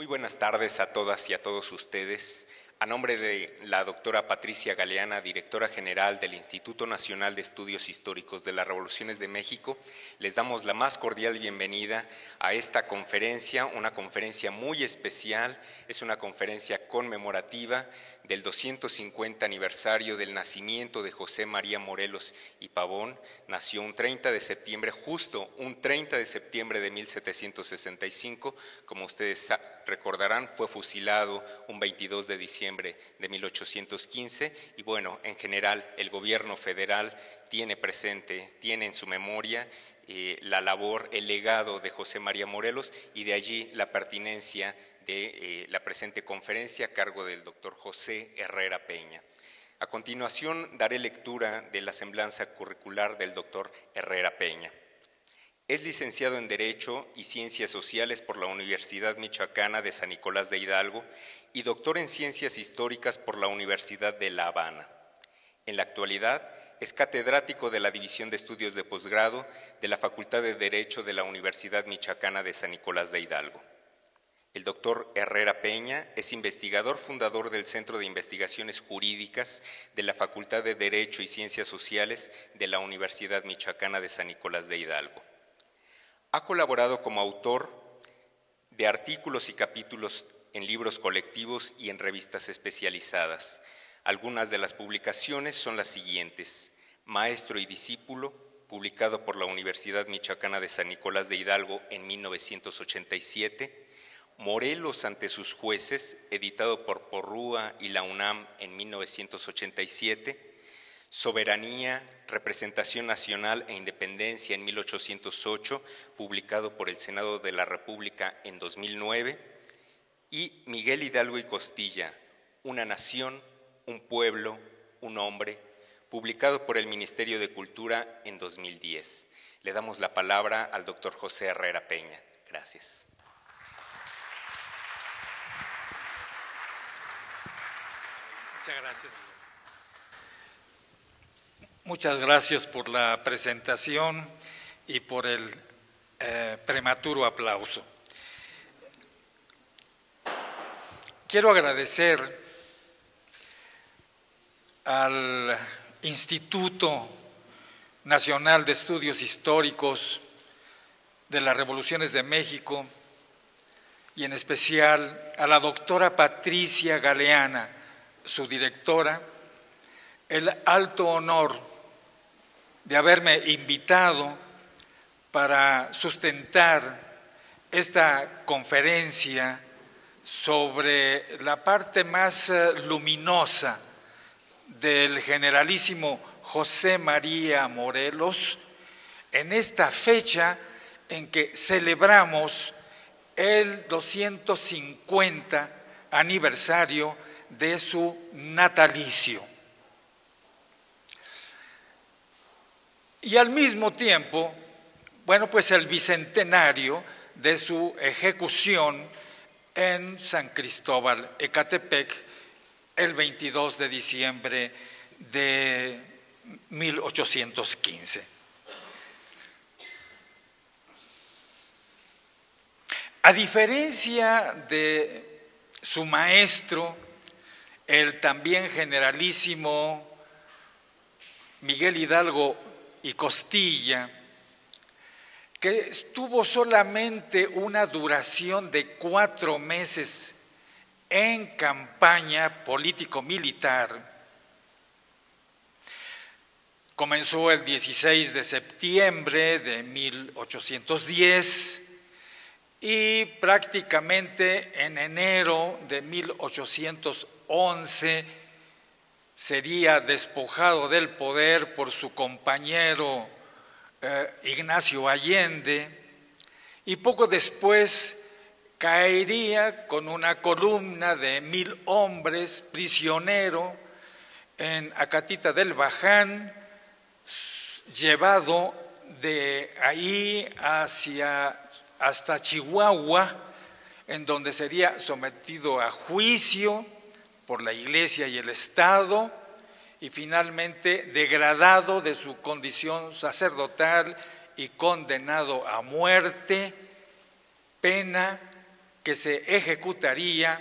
Muy buenas tardes a todas y a todos ustedes. A nombre de la doctora Patricia Galeana, directora general del Instituto Nacional de Estudios Históricos de las Revoluciones de México, les damos la más cordial bienvenida a esta conferencia, una conferencia muy especial. Es una conferencia conmemorativa del 250 aniversario del nacimiento de José María Morelos y Pavón. Nació un 30 de septiembre, justo un 30 de septiembre de 1765, como ustedes recordarán, fue fusilado un 22 de diciembre de 1815 y bueno, en general el gobierno federal tiene presente, tiene en su memoria la labor, el legado de José María Morelos y de allí la pertinencia de la presente conferencia a cargo del doctor José Herrera Peña. A continuación daré lectura de la semblanza curricular del doctor Herrera Peña. Es licenciado en Derecho y Ciencias Sociales por la Universidad Michoacana de San Nicolás de Hidalgo y doctor en Ciencias Históricas por la Universidad de La Habana. En la actualidad es catedrático de la División de Estudios de Posgrado de la Facultad de Derecho de la Universidad Michoacana de San Nicolás de Hidalgo. El doctor Herrera Peña es investigador fundador del Centro de Investigaciones Jurídicas de la Facultad de Derecho y Ciencias Sociales de la Universidad Michoacana de San Nicolás de Hidalgo. Ha colaborado como autor de artículos y capítulos en libros colectivos y en revistas especializadas. Algunas de las publicaciones son las siguientes: Maestro y Discípulo, publicado por la Universidad Michoacana de San Nicolás de Hidalgo en 1987, Morelos ante sus jueces, editado por Porrúa y la UNAM en 1987, Soberanía, Representación Nacional e Independencia en 1808, publicado por el Senado de la República en 2009, y Miguel Hidalgo y Costilla, Una nación, un pueblo, un hombre, publicado por el Ministerio de Cultura en 2010. Le damos la palabra al doctor José Herrera Peña. Gracias. Muchas gracias. Muchas gracias por la presentación y por el prematuro aplauso. Quiero agradecer al Instituto Nacional de Estudios Históricos de las Revoluciones de México y en especial a la doctora Patricia Galeana, su directora, el alto honor de haberme invitado para sustentar esta conferencia sobre la parte más luminosa del generalísimo José María Morelos en esta fecha en que celebramos el 250 aniversario de su natalicio. Y al mismo tiempo, bueno, pues el bicentenario de su ejecución en San Cristóbal, Ecatepec, el 22 de diciembre de 1815. A diferencia de su maestro, el también generalísimo Miguel Hidalgo y Costilla, que estuvo solamente una duración de 4 meses en campaña político-militar. Comenzó el 16 de septiembre de 1810 y prácticamente en enero de 1811 sería despojado del poder por su compañero Ignacio Allende y poco después caería con una columna de 1000 hombres prisionero en Acatita del Baján, llevado de ahí hasta Chihuahua, en donde sería sometido a juicio por la Iglesia y el Estado y finalmente degradado de su condición sacerdotal y condenado a muerte, pena que que se ejecutaría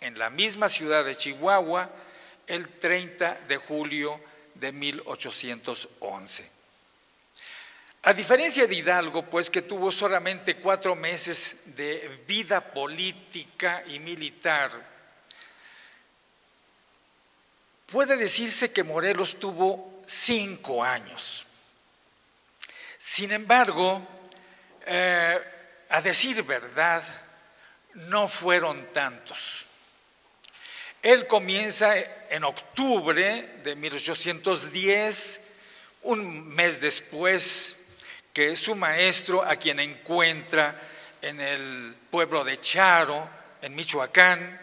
en la misma ciudad de Chihuahua el 30 de julio de 1811. A diferencia de Hidalgo, pues, que tuvo solamente 4 meses de vida política y militar, puede decirse que Morelos tuvo 5 años. Sin embargo, a decir verdad, no fueron tantos. Él comienza en octubre de 1810, un mes después que su maestro, a quien encuentra en el pueblo de Charo, en Michoacán,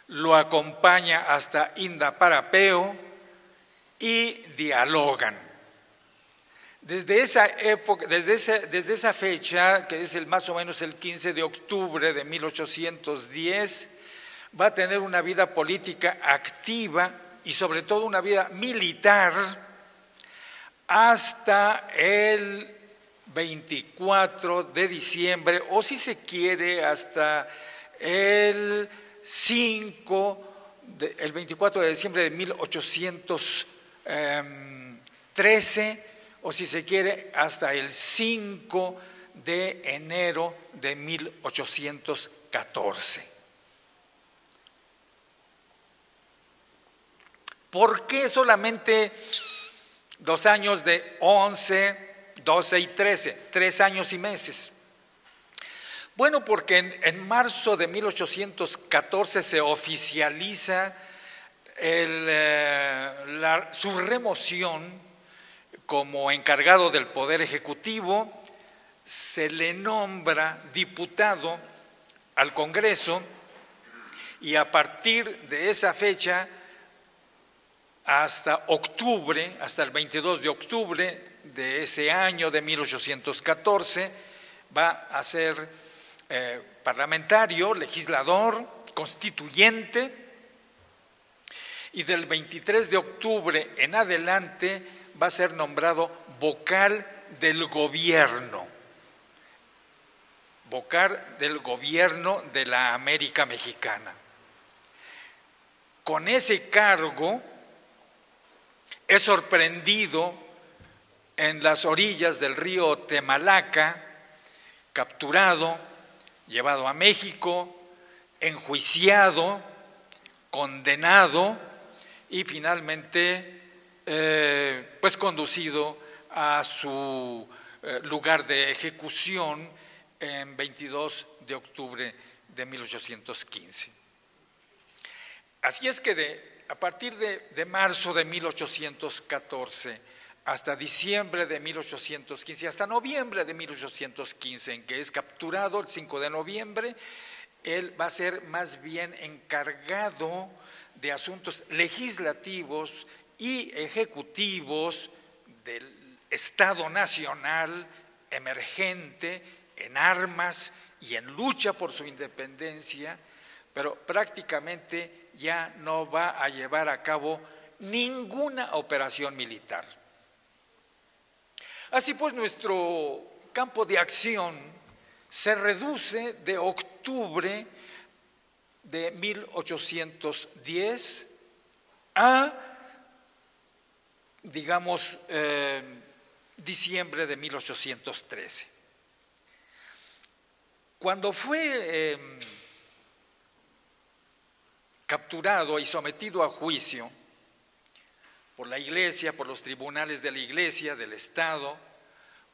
lo acompaña hasta Indaparapeo y dialogan. Desde esa época, desde esa fecha, que es más o menos el 15 de octubre de 1810, va a tener una vida política activa y sobre todo una vida militar hasta el 24 de diciembre, o si se quiere, hasta el 24 de diciembre de 1813, o si se quiere, hasta el 5 de enero de 1814. ¿Por qué solamente 2 años de 11, 12 y 13, 3 años y meses? Bueno, porque en marzo de 1814 se oficializa su remoción como encargado del Poder Ejecutivo, se le nombra diputado al Congreso y a partir de esa fecha hasta octubre, hasta el 22 de octubre de ese año de 1814, va a ser parlamentario, legislador, constituyente, y del 23 de octubre en adelante va a ser nombrado vocal del gobierno de la América Mexicana. Con ese cargo es sorprendido en las orillas del río Temalaca, capturado, llevado a México, enjuiciado, condenado y finalmente pues conducido a su lugar de ejecución en 22 de octubre de 1815. Así es que a partir de marzo de 1814 hasta diciembre de 1815, hasta noviembre de 1815, en que es capturado el 5 de noviembre, él va a ser más bien encargado de asuntos legislativos y ejecutivos del Estado Nacional emergente en armas y en lucha por su independencia, pero prácticamente ya no va a llevar a cabo ninguna operación militar. Así pues, nuestro campo de acción se reduce de octubre de 1810 a, digamos, diciembre de 1813. Cuando fue capturado y sometido a juicio por la Iglesia, por los tribunales de la Iglesia, del Estado,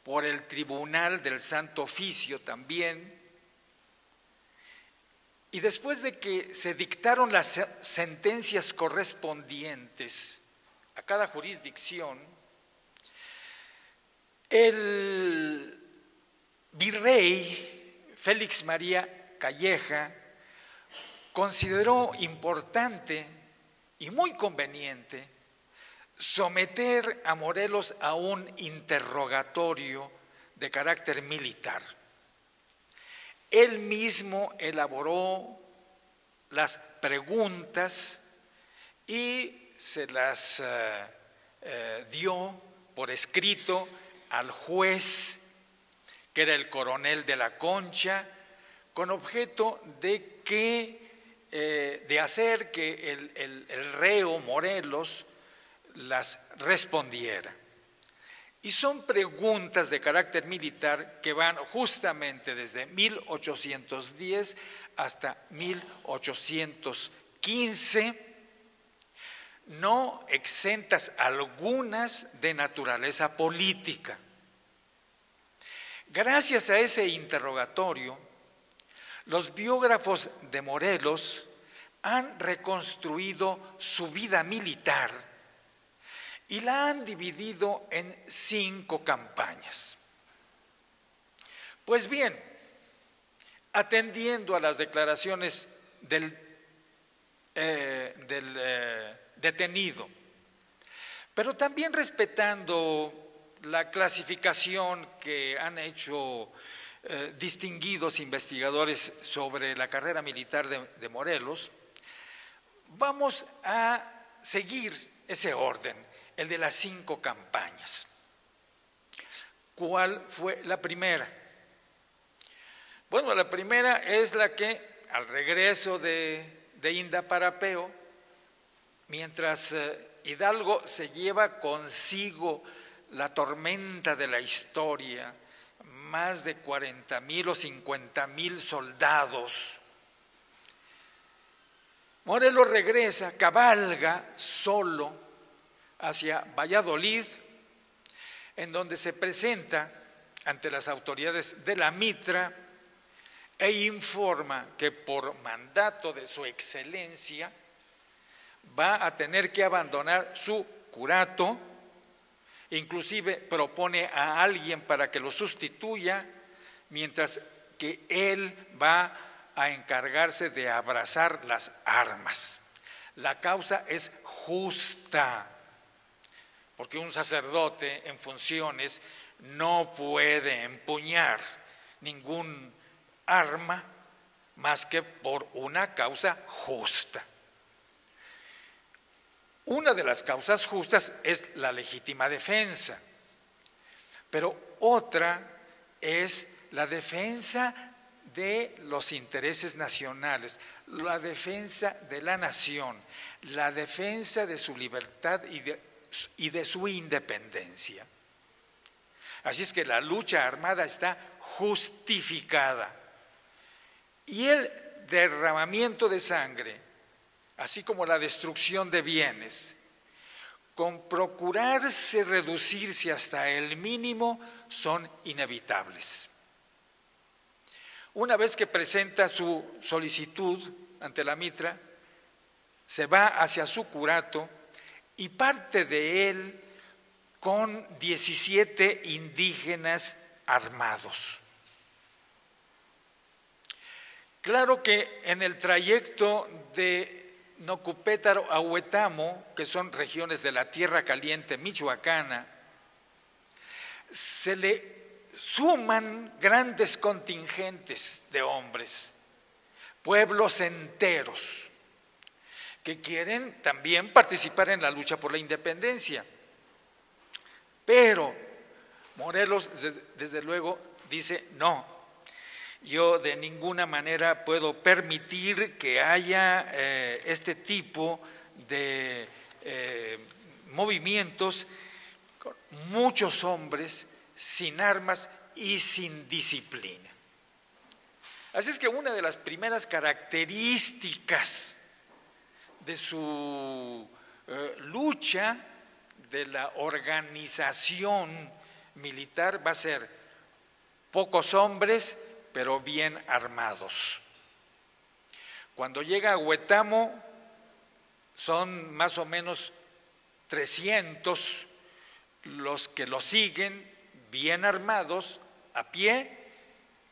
por el Tribunal del Santo Oficio también, y después de que se dictaron las sentencias correspondientes a cada jurisdicción, el virrey Félix María Calleja consideró importante y muy conveniente someter a Morelos a un interrogatorio de carácter militar. Él mismo elaboró las preguntas y se las dio por escrito al juez, que era el coronel de la Concha, con objeto de hacer que el reo Morelos las respondiera. Y son preguntas de carácter militar que van justamente desde 1810 hasta 1815, no exentas algunas de naturaleza política. Gracias a ese interrogatorio, los biógrafos de Morelos han reconstruido su vida militar y la han dividido en 5 campañas. Pues bien, atendiendo a las declaraciones del detenido, pero también respetando la clasificación que han hecho distinguidos investigadores sobre la carrera militar de Morelos, vamos a seguir ese orden, el de las 5 campañas. ¿Cuál fue la primera? Bueno, la primera es la que al regreso de Indaparapeo, mientras Hidalgo se lleva consigo la tormenta de la historia, más de 40,000 o 50,000 soldados, Morelos regresa, cabalga solo hacia Valladolid, en donde se presenta ante las autoridades de la Mitra e informa que por mandato de su excelencia va a tener que abandonar su curato. Inclusive propone a alguien para que lo sustituya, mientras que él va a encargarse de abrazar las armas. La causa es justa, porque un sacerdote en funciones no puede empuñar ningún arma más que por una causa justa. Una de las causas justas es la legítima defensa, pero otra es la defensa de los intereses nacionales, la defensa de la nación, la defensa de su libertad y de su independencia. Así es que la lucha armada está justificada. Y el derramamiento de sangre, así como la destrucción de bienes, con procurarse reducirse hasta el mínimo, son inevitables. Una vez que presenta su solicitud ante la Mitra, se va hacia su curato y parte de él con 17 indígenas armados. Claro que en el trayecto de Nocupétaro a Huetamo, que son regiones de la Tierra Caliente michoacana, se le suman grandes contingentes de hombres, pueblos enteros, que quieren también participar en la lucha por la independencia. Pero Morelos, desde luego, dice no. Yo de ninguna manera puedo permitir que haya este tipo de movimientos con muchos hombres sin armas y sin disciplina. Así es que una de las primeras características de su lucha, de la organización militar, va a ser pocos hombres, pero bien armados. Cuando llega a Huetamo, son más o menos 300 los que lo siguen, bien armados, a pie,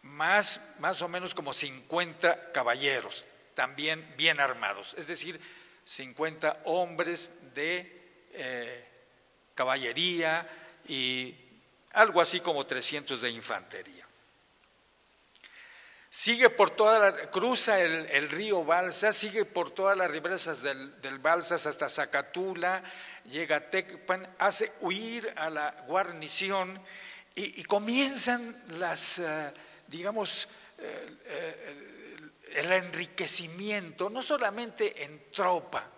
más o menos como 50 caballeros, también bien armados, es decir, 50 hombres de caballería y algo así como 300 de infantería. Sigue por cruza el río Balsas, sigue por todas las riberas del Balsas hasta Zacatula, llega a Tecpan, hace huir a la guarnición y comienzan las, el enriquecimiento, no solamente en tropa,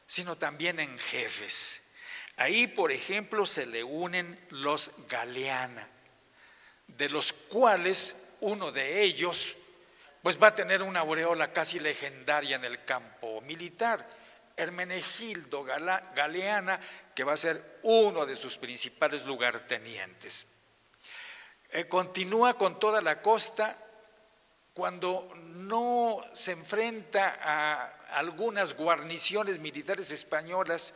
sino también en jefes. Ahí, por ejemplo, se le unen los Galeana, de los cuales uno de ellos pues va a tener una aureola casi legendaria en el campo militar, Hermenegildo Galeana, que va a ser uno de sus principales lugartenientes. Continúa con toda la costa. Cuando no se enfrenta a algunas guarniciones militares españolas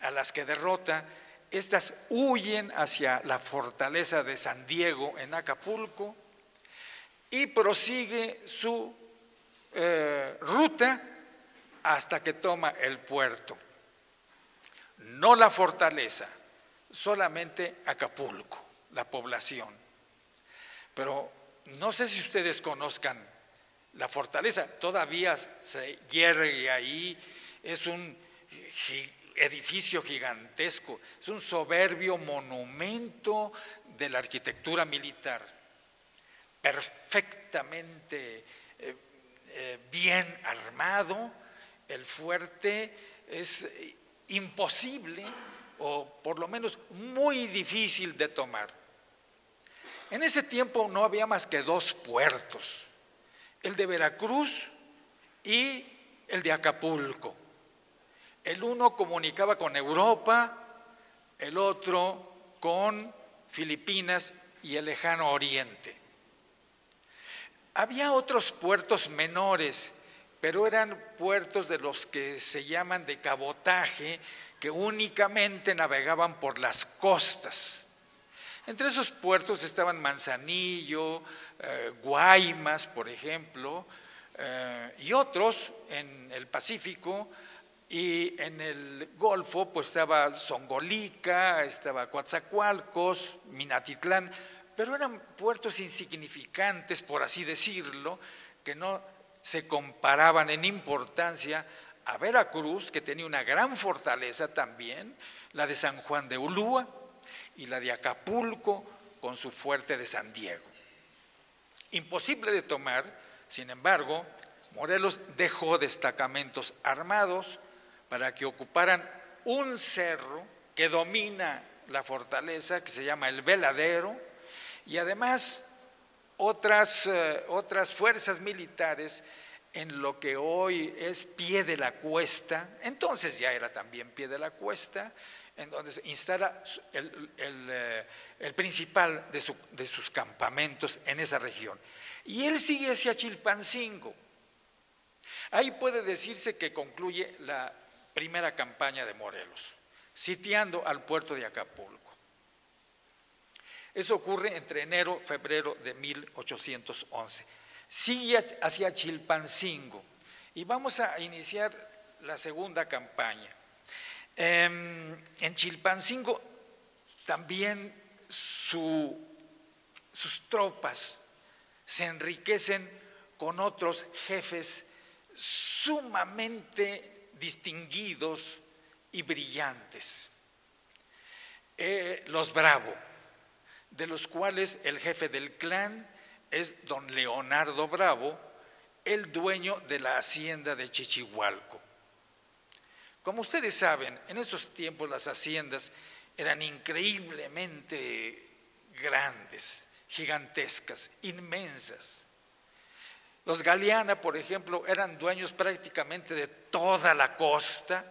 a las que derrota, estas huyen hacia la fortaleza de San Diego en Acapulco y prosigue su ruta hasta que toma el puerto. No la fortaleza, solamente Acapulco, la población. Pero no sé si ustedes conozcan la fortaleza, todavía se yergue ahí, es un edificio gigantesco, es un soberbio monumento de la arquitectura militar, perfectamente bien armado. El fuerte es imposible, o por lo menos muy difícil de tomar. En ese tiempo no había más que dos puertos, el de Veracruz y el de Acapulco. El uno comunicaba con Europa, el otro con Filipinas y el lejano Oriente. Había otros puertos menores, pero eran puertos de los que se llaman de cabotaje, que únicamente navegaban por las costas. Entre esos puertos estaban Manzanillo, Guaymas, por ejemplo, y otros en el Pacífico, y en el Golfo pues estaba Zongolica, estaba Coatzacoalcos, Minatitlán, pero eran puertos insignificantes, por así decirlo, que no se comparaban en importancia a Veracruz, que tenía una gran fortaleza también, la de San Juan de Ulúa, y la de Acapulco con su fuerte de San Diego. Imposible de tomar, sin embargo, Morelos dejó destacamentos armados para que ocuparan un cerro que domina la fortaleza, que se llama el Veladero, y además otras fuerzas militares en lo que hoy es Pie de la Cuesta, entonces ya era también Pie de la Cuesta, en donde se instala el principal de sus campamentos en esa región. Y él sigue hacia Chilpancingo. Ahí puede decirse que concluye la primera campaña de Morelos, sitiando al puerto de Acapulco. Eso ocurre entre enero y febrero de 1811. Sigue hacia Chilpancingo y vamos a iniciar la segunda campaña. En Chilpancingo también sus tropas se enriquecen con otros jefes sumamente distinguidos y brillantes. Los Bravo, de los cuales el jefe del clan es don Leonardo Bravo, el dueño de la hacienda de Chichihualco. Como ustedes saben, en esos tiempos las haciendas eran increíblemente grandes, gigantescas, inmensas. Los Galeana, por ejemplo, eran dueños prácticamente de toda la costa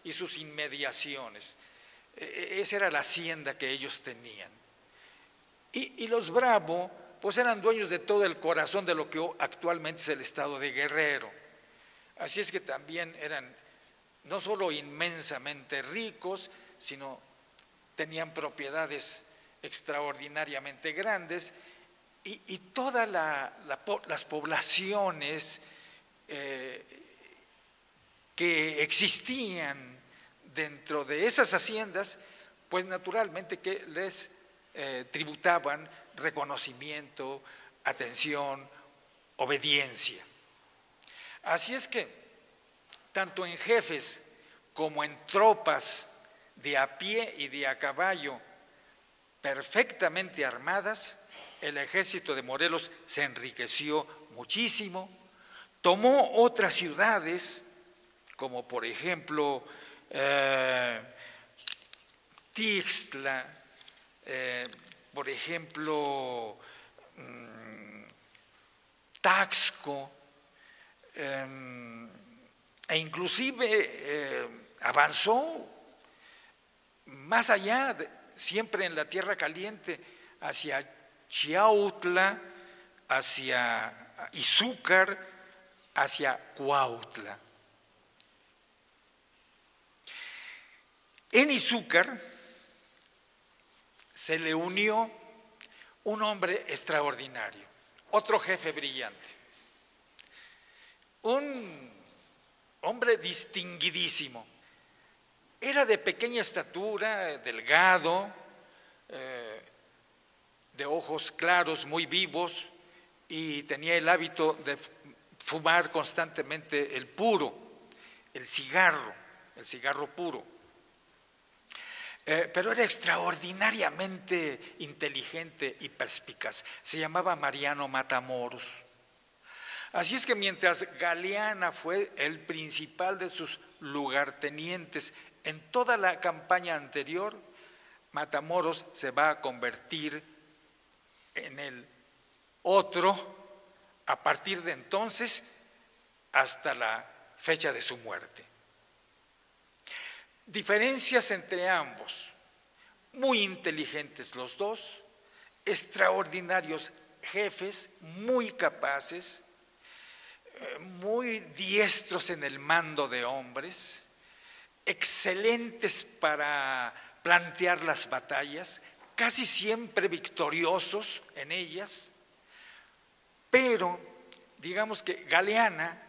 y sus inmediaciones. Esa era la hacienda que ellos tenían. Y los Bravo, pues eran dueños de todo el corazón de lo que actualmente es el estado de Guerrero. Así es que también eran no solo inmensamente ricos, sino tenían propiedades extraordinariamente grandes y todas las poblaciones que existían dentro de esas haciendas, pues naturalmente que les tributaban reconocimiento, atención, obediencia. Así es que tanto en jefes como en tropas de a pie y de a caballo, perfectamente armadas, el ejército de Morelos se enriqueció muchísimo, tomó otras ciudades, como por ejemplo Tixtla, por ejemplo Taxco, e inclusive avanzó más allá, siempre en la Tierra Caliente, hacia Chiautla, hacia Izúcar, hacia Cuautla. En Izúcar se le unió un hombre extraordinario, otro jefe brillante, un hombre distinguidísimo. Era de pequeña estatura, delgado, de ojos claros, muy vivos, y tenía el hábito de fumar constantemente el puro, el cigarro puro. Pero era extraordinariamente inteligente y perspicaz. Se llamaba Mariano Matamoros. Así es que mientras Galeana fue el principal de sus lugartenientes en toda la campaña anterior, Matamoros se va a convertir en el otro a partir de entonces hasta la fecha de su muerte. Diferencias entre ambos, muy inteligentes los dos, extraordinarios jefes, muy capaces, muy diestros en el mando de hombres, excelentes para plantear las batallas, casi siempre victoriosos en ellas, pero digamos que Galeana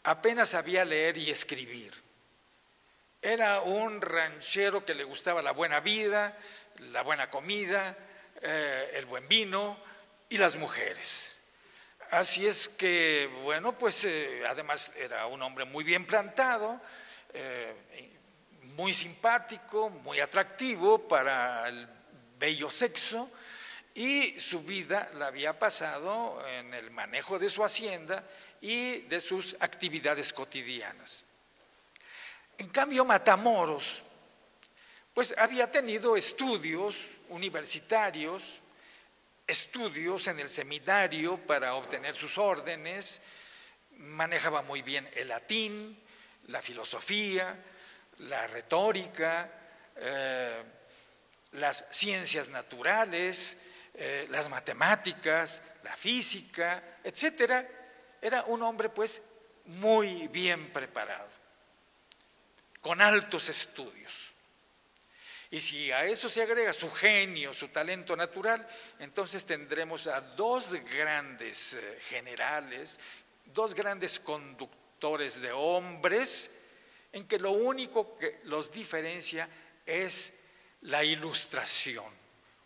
apenas sabía leer y escribir. Era un ranchero que le gustaba la buena vida, la buena comida, el buen vino y las mujeres. Así es que, bueno, pues además era un hombre muy bien plantado, muy simpático, muy atractivo para el bello sexo, y su vida la había pasado en el manejo de su hacienda y de sus actividades cotidianas. En cambio, Matamoros, pues había tenido estudios universitarios, estudios en el seminario para obtener sus órdenes, manejaba muy bien el latín, la filosofía, la retórica, las ciencias naturales, las matemáticas, la física, etcétera. Era un hombre pues muy bien preparado, con altos estudios. Y si a eso se agrega su genio, su talento natural, entonces tendremos a dos grandes generales, dos grandes conductores de hombres, en que lo único que los diferencia es la ilustración.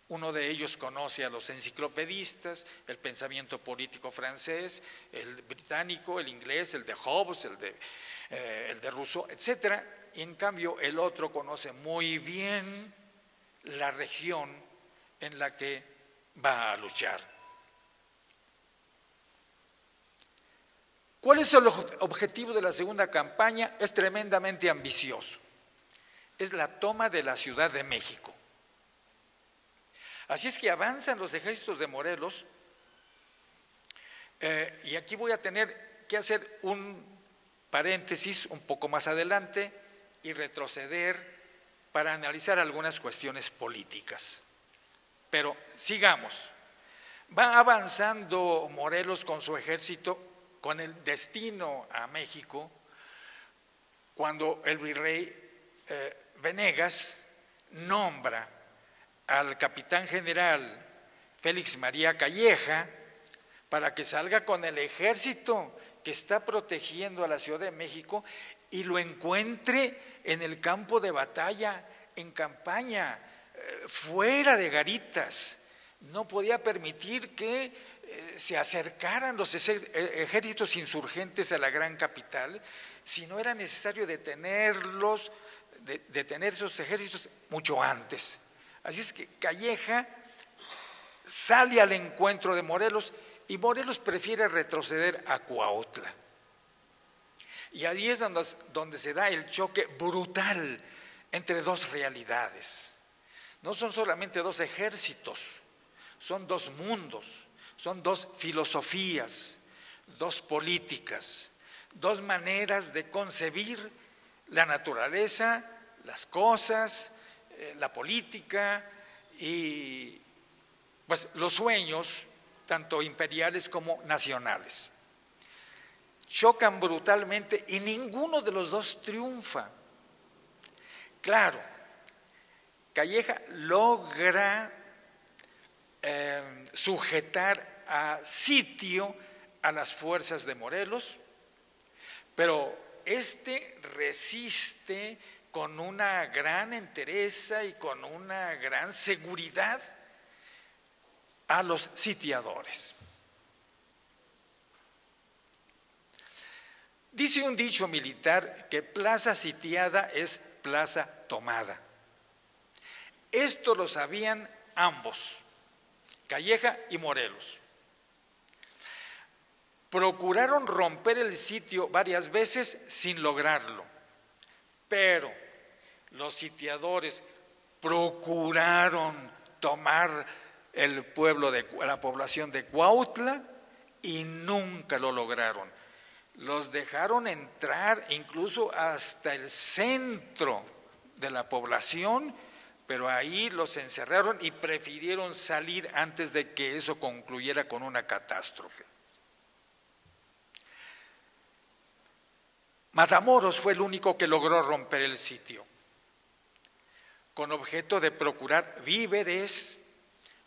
Uno de ellos conoce a los enciclopedistas, el pensamiento político francés, el británico, el inglés, el de Hobbes, el de Rousseau, etcétera. Y en cambio el otro conoce muy bien la región en la que va a luchar. ¿Cuál es el objetivo de la segunda campaña? Es tremendamente ambicioso. Es la toma de la Ciudad de México. Así es que avanzan los ejércitos de Morelos, y aquí voy a tener que hacer un paréntesis un poco más adelante y retroceder para analizar algunas cuestiones políticas. Pero sigamos. Va avanzando Morelos con su ejército, con el destino a México, cuando el virrey Venegas nombra al capitán general Félix María Calleja para que salga con el ejército que está protegiendo a la Ciudad de México y lo encuentre en el campo de batalla, en campaña, fuera de garitas. No podía permitir que se acercaran los ejércitos insurgentes a la gran capital, sino era necesario detener esos ejércitos mucho antes. Así es que Calleja sale al encuentro de Morelos y Morelos prefiere retroceder a Cuautla. Y allí es donde se da el choque brutal entre dos realidades. No son solamente dos ejércitos, son dos mundos, son dos filosofías, dos políticas, dos maneras de concebir la naturaleza, las cosas, la política y pues los sueños, tanto imperiales como nacionales. Chocan brutalmente y ninguno de los dos triunfa. Claro, Calleja logra sujetar a sitio a las fuerzas de Morelos, pero este resiste con una gran entereza y con una gran seguridad a los sitiadores. Dice un dicho militar que plaza sitiada es plaza tomada. Esto lo sabían ambos, Calleja y Morelos. Procuraron romper el sitio varias veces sin lograrlo, pero los sitiadores procuraron tomar el pueblo la población de Cuautla y nunca lo lograron. Los dejaron entrar incluso hasta el centro de la población, pero ahí los encerraron y prefirieron salir antes de que eso concluyera con una catástrofe. Matamoros fue el único que logró romper el sitio, con objeto de procurar víveres,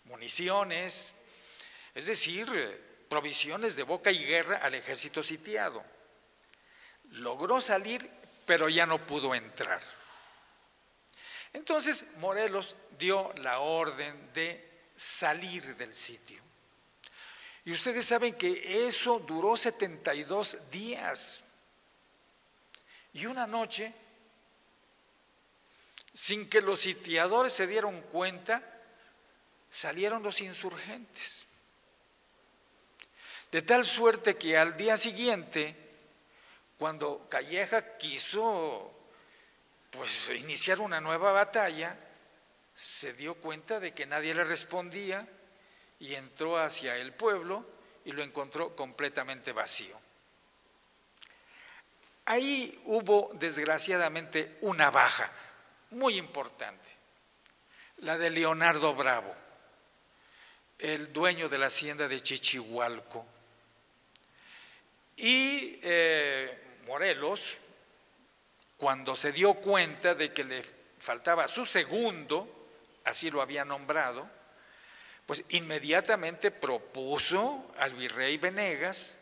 municiones, es decir, provisiones de boca y guerra al ejército sitiado. Logró salir, pero ya no pudo entrar. Entonces Morelos dio la orden de salir del sitio. Y ustedes saben que eso duró 72 días. Y una noche, sin que los sitiadores se dieran cuenta, salieron los insurgentes. De tal suerte que al día siguiente, cuando Calleja quiso iniciar una nueva batalla, se dio cuenta de que nadie le respondía y entró hacia el pueblo y lo encontró completamente vacío. Ahí hubo desgraciadamente una baja muy importante, la de Leonardo Bravo, el dueño de la hacienda de Chichihualco. Y Morelos, cuando se dio cuenta de que le faltaba su segundo, así lo había nombrado, pues inmediatamente propuso al virrey Venegas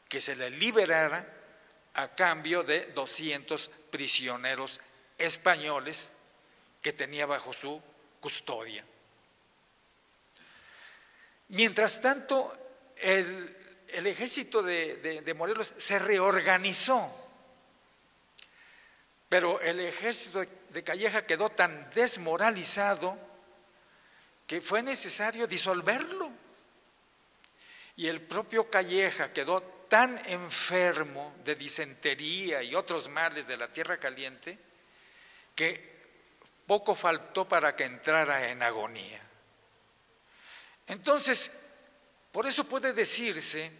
que se le liberara a cambio de 200 prisioneros españoles que tenía bajo su custodia. Mientras tanto, el ejército de Morelos se reorganizó, pero el ejército de Calleja quedó tan desmoralizado que fue necesario disolverlo. Y el propio Calleja quedó tan enfermo de disentería y otros males de la tierra caliente que poco faltó para que entrara en agonía. Entonces, por eso puede decirse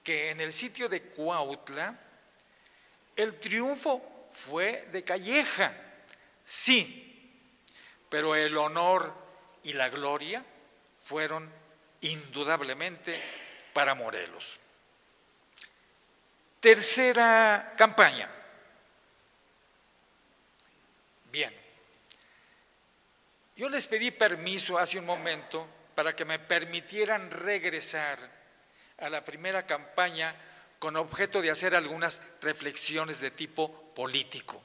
que en el sitio de Cuautla el triunfo fue de Calleja, sí, pero el honor y la gloria fueron indudablemente para Morelos. Tercera campaña. Bien, yo les pedí permiso hace un momento para que me permitieran regresar a la primera campaña con objeto de hacer algunas reflexiones de tipo político.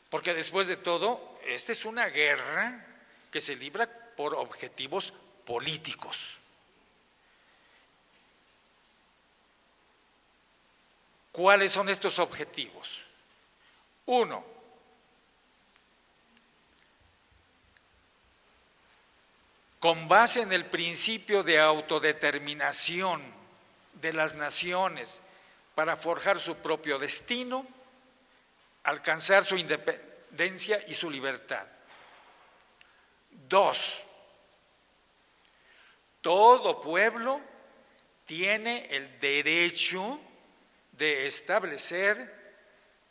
Porque después de todo, esta es una guerra que se libra por objetivos políticos. ¿Cuáles son estos objetivos? Uno, con base en el principio de autodeterminación de las naciones para forjar su propio destino, alcanzar su independencia y su libertad. 2. Todo pueblo tiene el derecho de establecer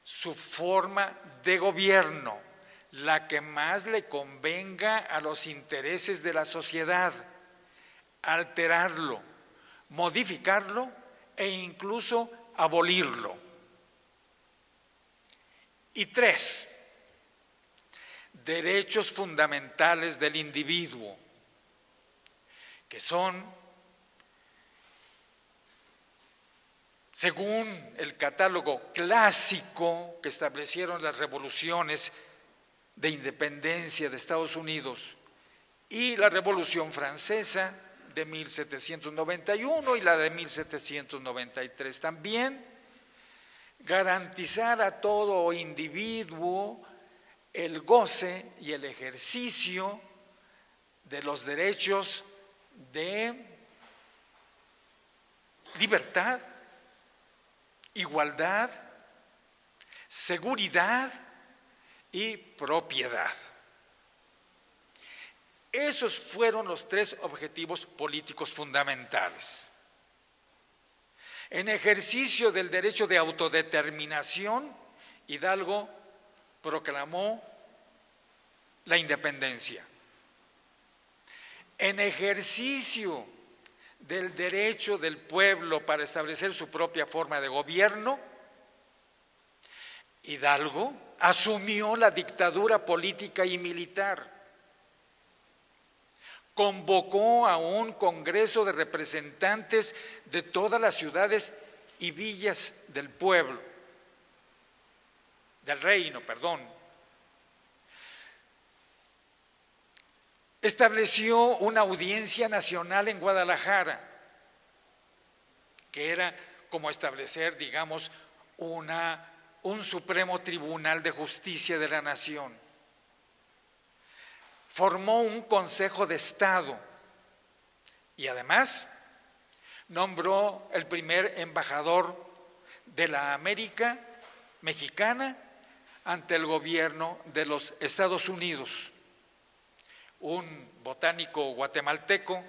su forma de gobierno, la que más le convenga a los intereses de la sociedad, alterarlo, modificarlo e incluso abolirlo. Y 3, derechos fundamentales del individuo, que son, según el catálogo clásico que establecieron las revoluciones de independencia de Estados Unidos y la Revolución Francesa de 1791 y la de 1793 también, garantizar a todo individuo el goce y el ejercicio de los derechos de libertad, igualdad, seguridad y propiedad. Esos fueron los 3 objetivos políticos fundamentales. En ejercicio del derecho de autodeterminación, Hidalgo proclamó la independencia. En ejercicio del derecho del pueblo para establecer su propia forma de gobierno, Hidalgo asumió la dictadura política y militar. Convocó a un congreso de representantes de todas las ciudades y villas del reino. Estableció una audiencia nacional en Guadalajara, que era como establecer, digamos, un Supremo Tribunal de Justicia de la Nación. Formó un Consejo de Estado y además nombró el primer embajador de la América mexicana ante el gobierno de los Estados Unidos, un botánico guatemalteco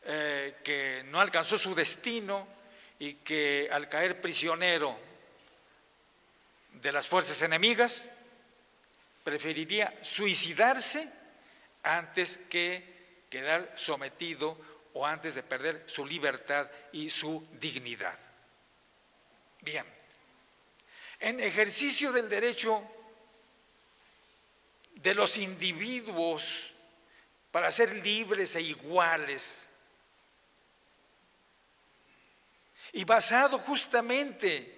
que no alcanzó su destino y que al caer prisionero de las fuerzas enemigas preferiría suicidarse antes que quedar sometido o antes de perder su libertad y su dignidad. Bien, en ejercicio del derecho de los individuos para ser libres e iguales y basado justamente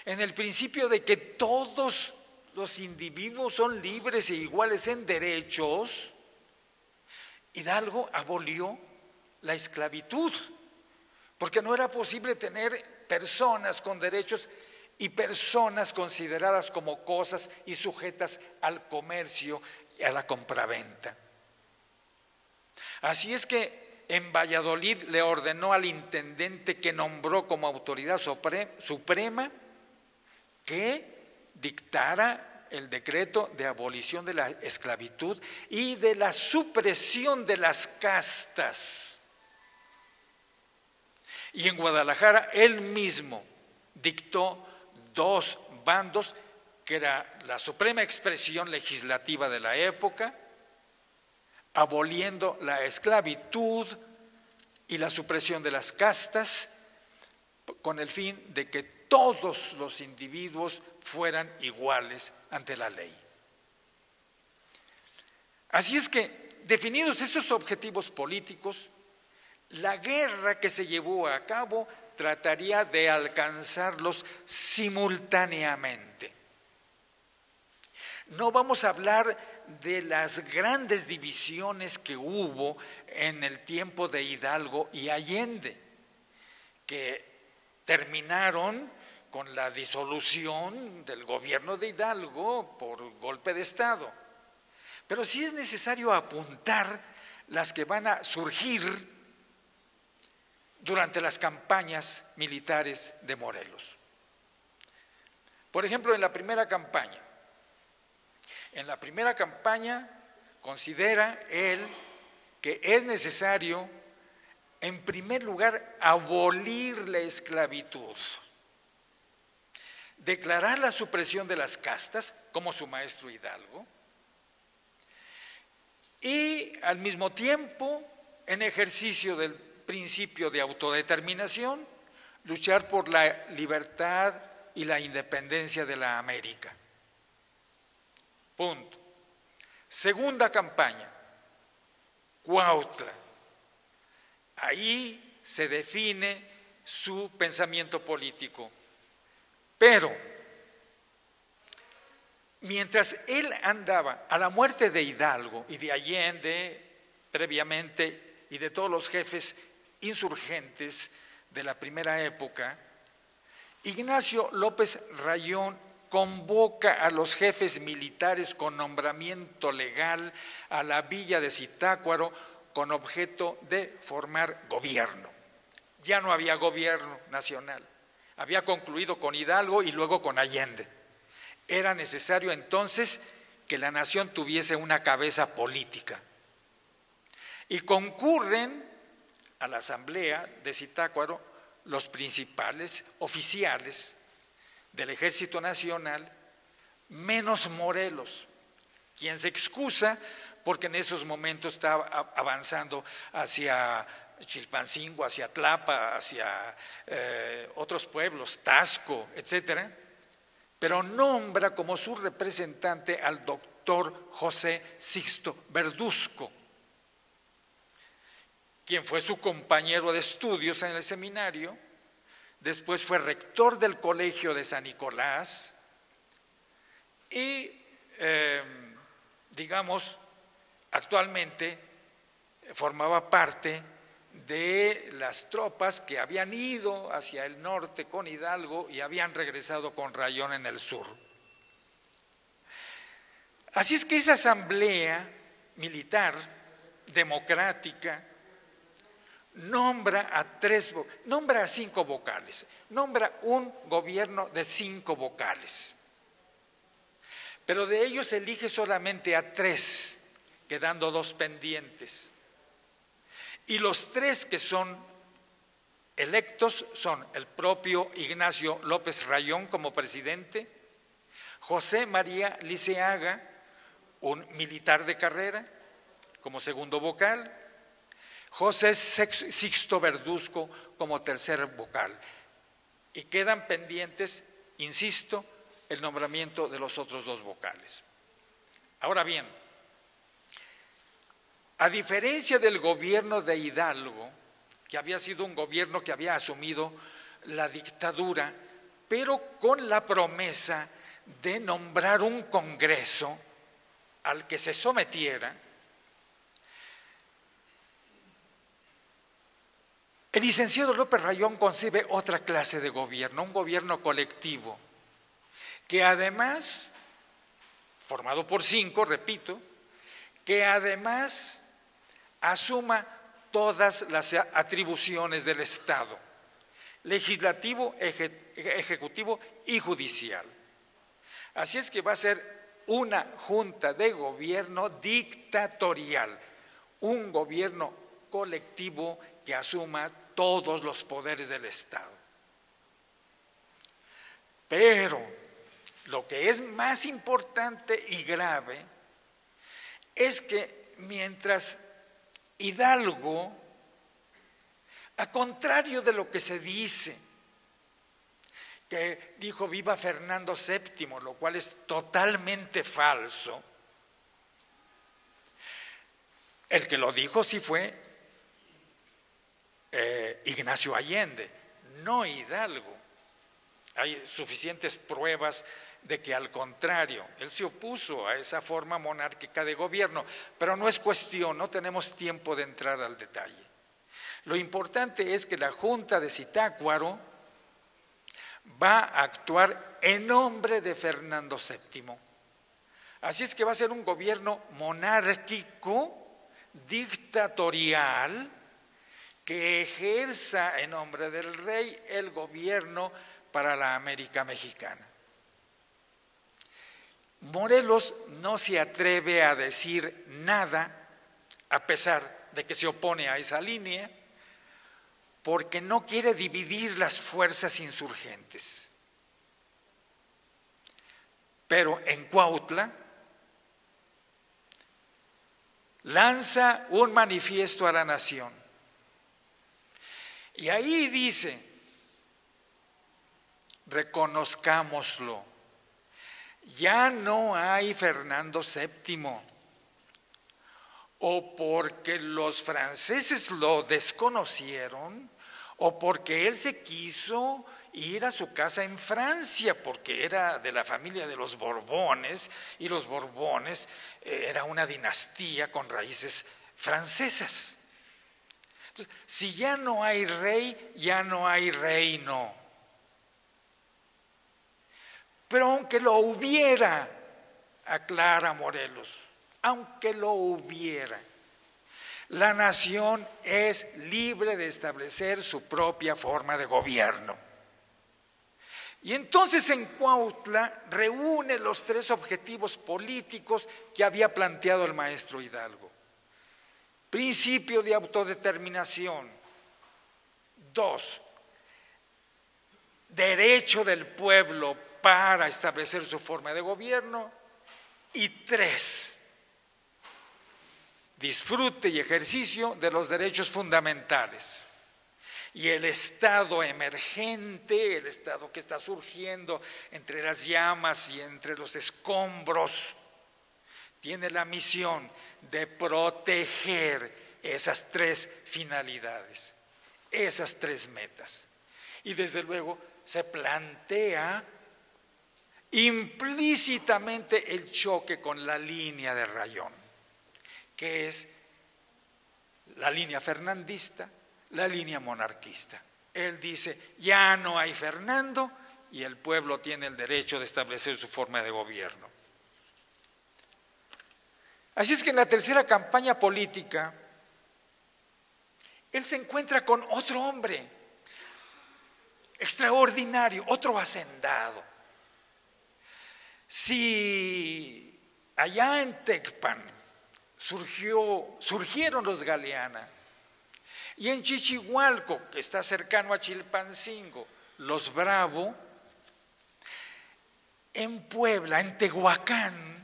en el principio de que todos los individuos son libres e iguales en derechos, Hidalgo abolió la esclavitud, porque no era posible tener personas con derechos y personas consideradas como cosas y sujetas al comercio y a la compraventa. Así es que en Valladolid le ordenó al intendente que nombró como autoridad suprema que dictara el decreto de abolición de la esclavitud y de la supresión de las castas. Y en Guadalajara él mismo dictó 2 bandos, que era la suprema expresión legislativa de la época, aboliendo la esclavitud y la supresión de las castas, con el fin de que todos los individuos fueran iguales ante la ley. Así es que, definidos esos objetivos políticos, la guerra que se llevó a cabo trataría de alcanzarlos simultáneamente. No vamos a hablar de las grandes divisiones que hubo en el tiempo de Hidalgo y Allende, que terminaron con la disolución del gobierno de Hidalgo por golpe de Estado. Pero sí es necesario apuntar las que van a surgir durante las campañas militares de Morelos. Por ejemplo, en la primera campaña considera él que es necesario, en primer lugar, abolir la esclavitud, declarar la supresión de las castas, como su maestro Hidalgo, y al mismo tiempo, en ejercicio del principio de autodeterminación, luchar por la libertad y la independencia de la América. Punto. Segunda campaña, Cuautla. Ahí se define su pensamiento político. Pero, mientras él andaba a la muerte de Hidalgo y de Allende previamente y de todos los jefes insurgentes de la primera época, Ignacio López Rayón convoca a los jefes militares con nombramiento legal a la villa de Zitácuaro con objeto de formar gobierno. Ya no había gobierno nacional, había concluido con Hidalgo y luego con Allende. Era necesario entonces que la nación tuviese una cabeza política. Y concurren a la asamblea de Zitácuaro los principales oficiales del Ejército Nacional, menos Morelos, quien se excusa porque en esos momentos estaba avanzando hacia Chilpancingo, hacia Tlapa, hacia otros pueblos, Tasco, etcétera, pero nombra como su representante al doctor José Sixto Verduzco, quien fue su compañero de estudios en el seminario. Después fue rector del Colegio de San Nicolás y, actualmente formaba parte de las tropas que habían ido hacia el norte con Hidalgo y habían regresado con Rayón en el sur. Así es que esa asamblea militar democrática nombra a 5 vocales, nombra un gobierno de 5 vocales, pero de ellos elige solamente a 3, quedando 2 pendientes. Y los 3 que son electos son el propio Ignacio López Rayón como presidente, José María Liceaga, un militar de carrera, como segundo vocal, José Sixto Verduzco como tercer vocal. Y quedan pendientes, insisto, el nombramiento de los otros 2 vocales. Ahora bien, a diferencia del gobierno de Hidalgo, que había sido un gobierno que había asumido la dictadura, pero con la promesa de nombrar un Congreso al que se sometiera, el licenciado López Rayón concibe otra clase de gobierno, un gobierno colectivo, que además, formado por 5, repito, que además asuma todas las atribuciones del Estado, legislativo, ejecutivo y judicial. Así es que va a ser una junta de gobierno dictatorial, un gobierno colectivo que asuma todos los poderes del Estado. Pero lo que es más importante y grave es que mientras Hidalgo, a contrario de lo que se dice, que dijo viva Fernando VII, lo cual es totalmente falso, el que lo dijo sí fue Ignacio Allende, no Hidalgo. Hay suficientes pruebas de que al contrario, él se opuso a esa forma monárquica de gobierno, pero no es cuestión, no tenemos tiempo de entrar al detalle. Lo importante es que la Junta de Zitácuaro va a actuar en nombre de Fernando VII. Así es que va a ser un gobierno monárquico dictatorial que ejerza en nombre del rey el gobierno para la América mexicana. Morelos no se atreve a decir nada, a pesar de que se opone a esa línea, porque no quiere dividir las fuerzas insurgentes. Pero en Cuautla lanza un manifiesto a la nación. Y ahí dice, reconozcámoslo, ya no hay Fernando VII, o porque los franceses lo desconocieron, o porque él se quiso ir a su casa en Francia, porque era de la familia de los Borbones, y los Borbones era una dinastía con raíces francesas. Entonces, si ya no hay rey, ya no hay reino. Pero aunque lo hubiera, aclara Morelos, aunque lo hubiera, la nación es libre de establecer su propia forma de gobierno. Y entonces en Cuautla reúne los tres objetivos políticos que había planteado el maestro Hidalgo. Principio de autodeterminación. 2, derecho del pueblo para establecer su forma de gobierno. Y 3, disfrute y ejercicio de los derechos fundamentales. Y el Estado emergente, el Estado que está surgiendo entre las llamas y entre los escombros, tiene la misión de proteger esas 3 finalidades, esas 3 metas. Y desde luego se plantea implícitamente el choque con la línea de Rayón, que es la línea fernandista, la línea monarquista. Él dice, ya no hay Fernando y el pueblo tiene el derecho de establecer su forma de gobierno. Así es que en la tercera campaña política, él se encuentra con otro hombre extraordinario, otro hacendado. Si allá en Tecpan surgieron los Galeana, y en Chichihualco, que está cercano a Chilpancingo, los Bravo, en Puebla, en Tehuacán,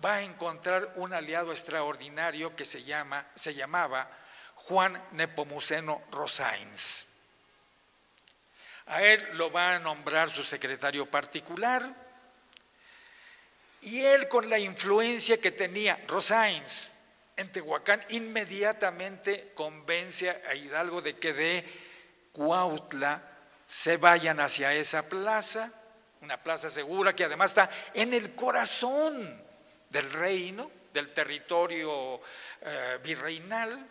va a encontrar un aliado extraordinario que se llamaba Juan Nepomuceno Rosáins. A él lo va a nombrar su secretario particular, y él, con la influencia que tenía Rosáins en Tehuacán, inmediatamente convence a Hidalgo de que de Cuautla se vayan hacia esa plaza, una plaza segura que además está en el corazón del reino, del territorio virreinal.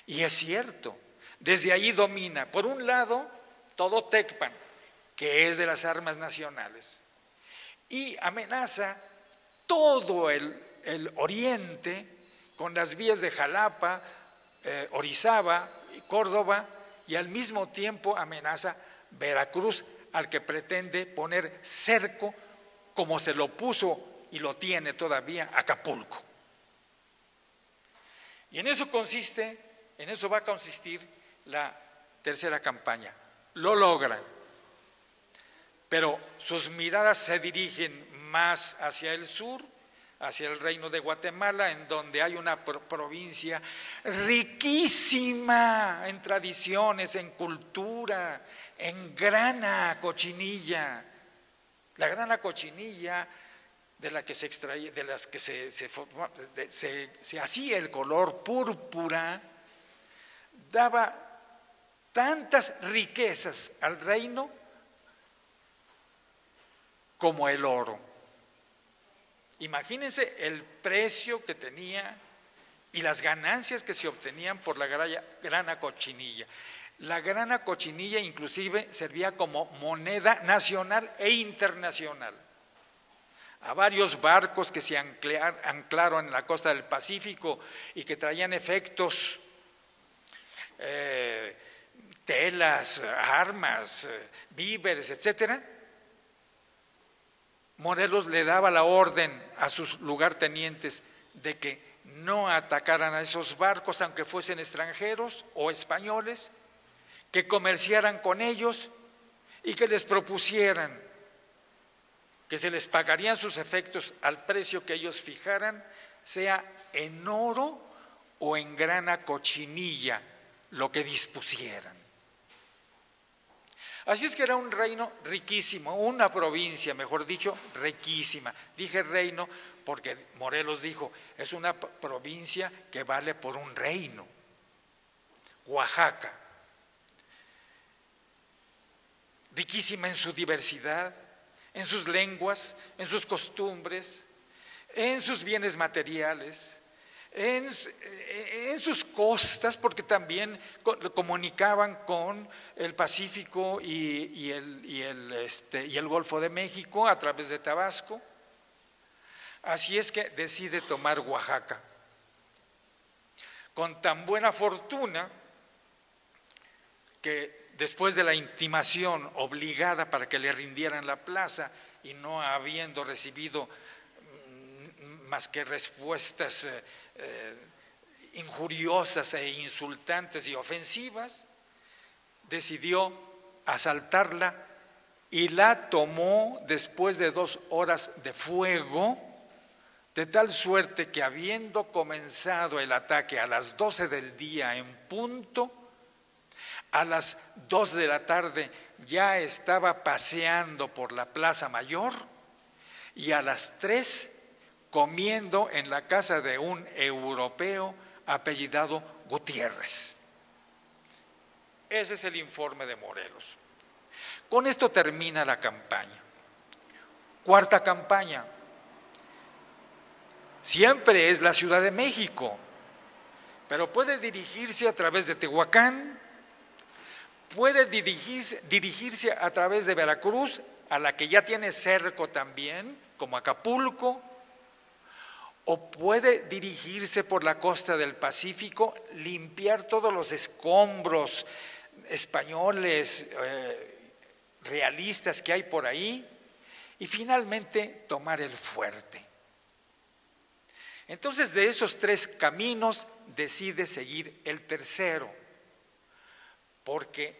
Y es cierto, desde allí domina, por un lado, todo Tecpan, que es de las armas nacionales, y amenaza todo el oriente con las vías de Jalapa, Orizaba y Córdoba, y al mismo tiempo amenaza Veracruz, al que pretende poner cerco, como se lo puso y lo tiene todavía Acapulco. Y en eso va a consistir la tercera campaña. Lo logran, pero sus miradas se dirigen más hacia el sur, hacia el reino de Guatemala, en donde hay una provincia riquísima en tradiciones, en cultura, en grana cochinilla. La grana cochinilla de la que se extraía, de las que se hacía el color púrpura, daba tantas riquezas al reino como el oro. Imagínense el precio que tenía y las ganancias que se obtenían por la grana cochinilla. La grana cochinilla inclusive servía como moneda nacional e internacional. a varios barcos que se anclaron en la costa del Pacífico y que traían efectos, telas, armas, víveres, etcétera. Morelos le daba la orden a sus lugartenientes de que no atacaran a esos barcos, aunque fuesen extranjeros o españoles, que comerciaran con ellos y que les propusieran que se les pagarían sus efectos al precio que ellos fijaran, sea en oro o en grana cochinilla, lo que dispusieran. Así es que era un reino riquísimo, una provincia, mejor dicho, riquísima. Dije reino porque Morelos dijo, es una provincia que vale por un reino. Oaxaca, riquísima en su diversidad, en sus lenguas, en sus costumbres, en sus bienes materiales, en sus costas, porque también comunicaban con el Pacífico y el Golfo de México a través de Tabasco. Así es que decide tomar Oaxaca. Con tan buena fortuna que después de la intimación obligada para que le rindieran la plaza y no habiendo recibido más que respuestas injuriosas e insultantes y ofensivas, decidió asaltarla y la tomó después de 2 horas de fuego, de tal suerte que habiendo comenzado el ataque a las 12 del día en punto, a las 2 de la tarde ya estaba paseando por la Plaza Mayor y a las 3 comiendo en la casa de un europeo apellidado Gutiérrez. Ese es el informe de Morelos. Con esto termina la campaña. Cuarta campaña. Siempre es la Ciudad de México, pero puede dirigirse a través de Tehuacán, puede dirigirse a través de Veracruz, a la que ya tiene cerco también, como Acapulco, o puede dirigirse por la costa del Pacífico, limpiar todos los escombros españoles, realistas que hay por ahí, y finalmente tomar el fuerte. Entonces, de esos 3 caminos decide seguir el tercero, porque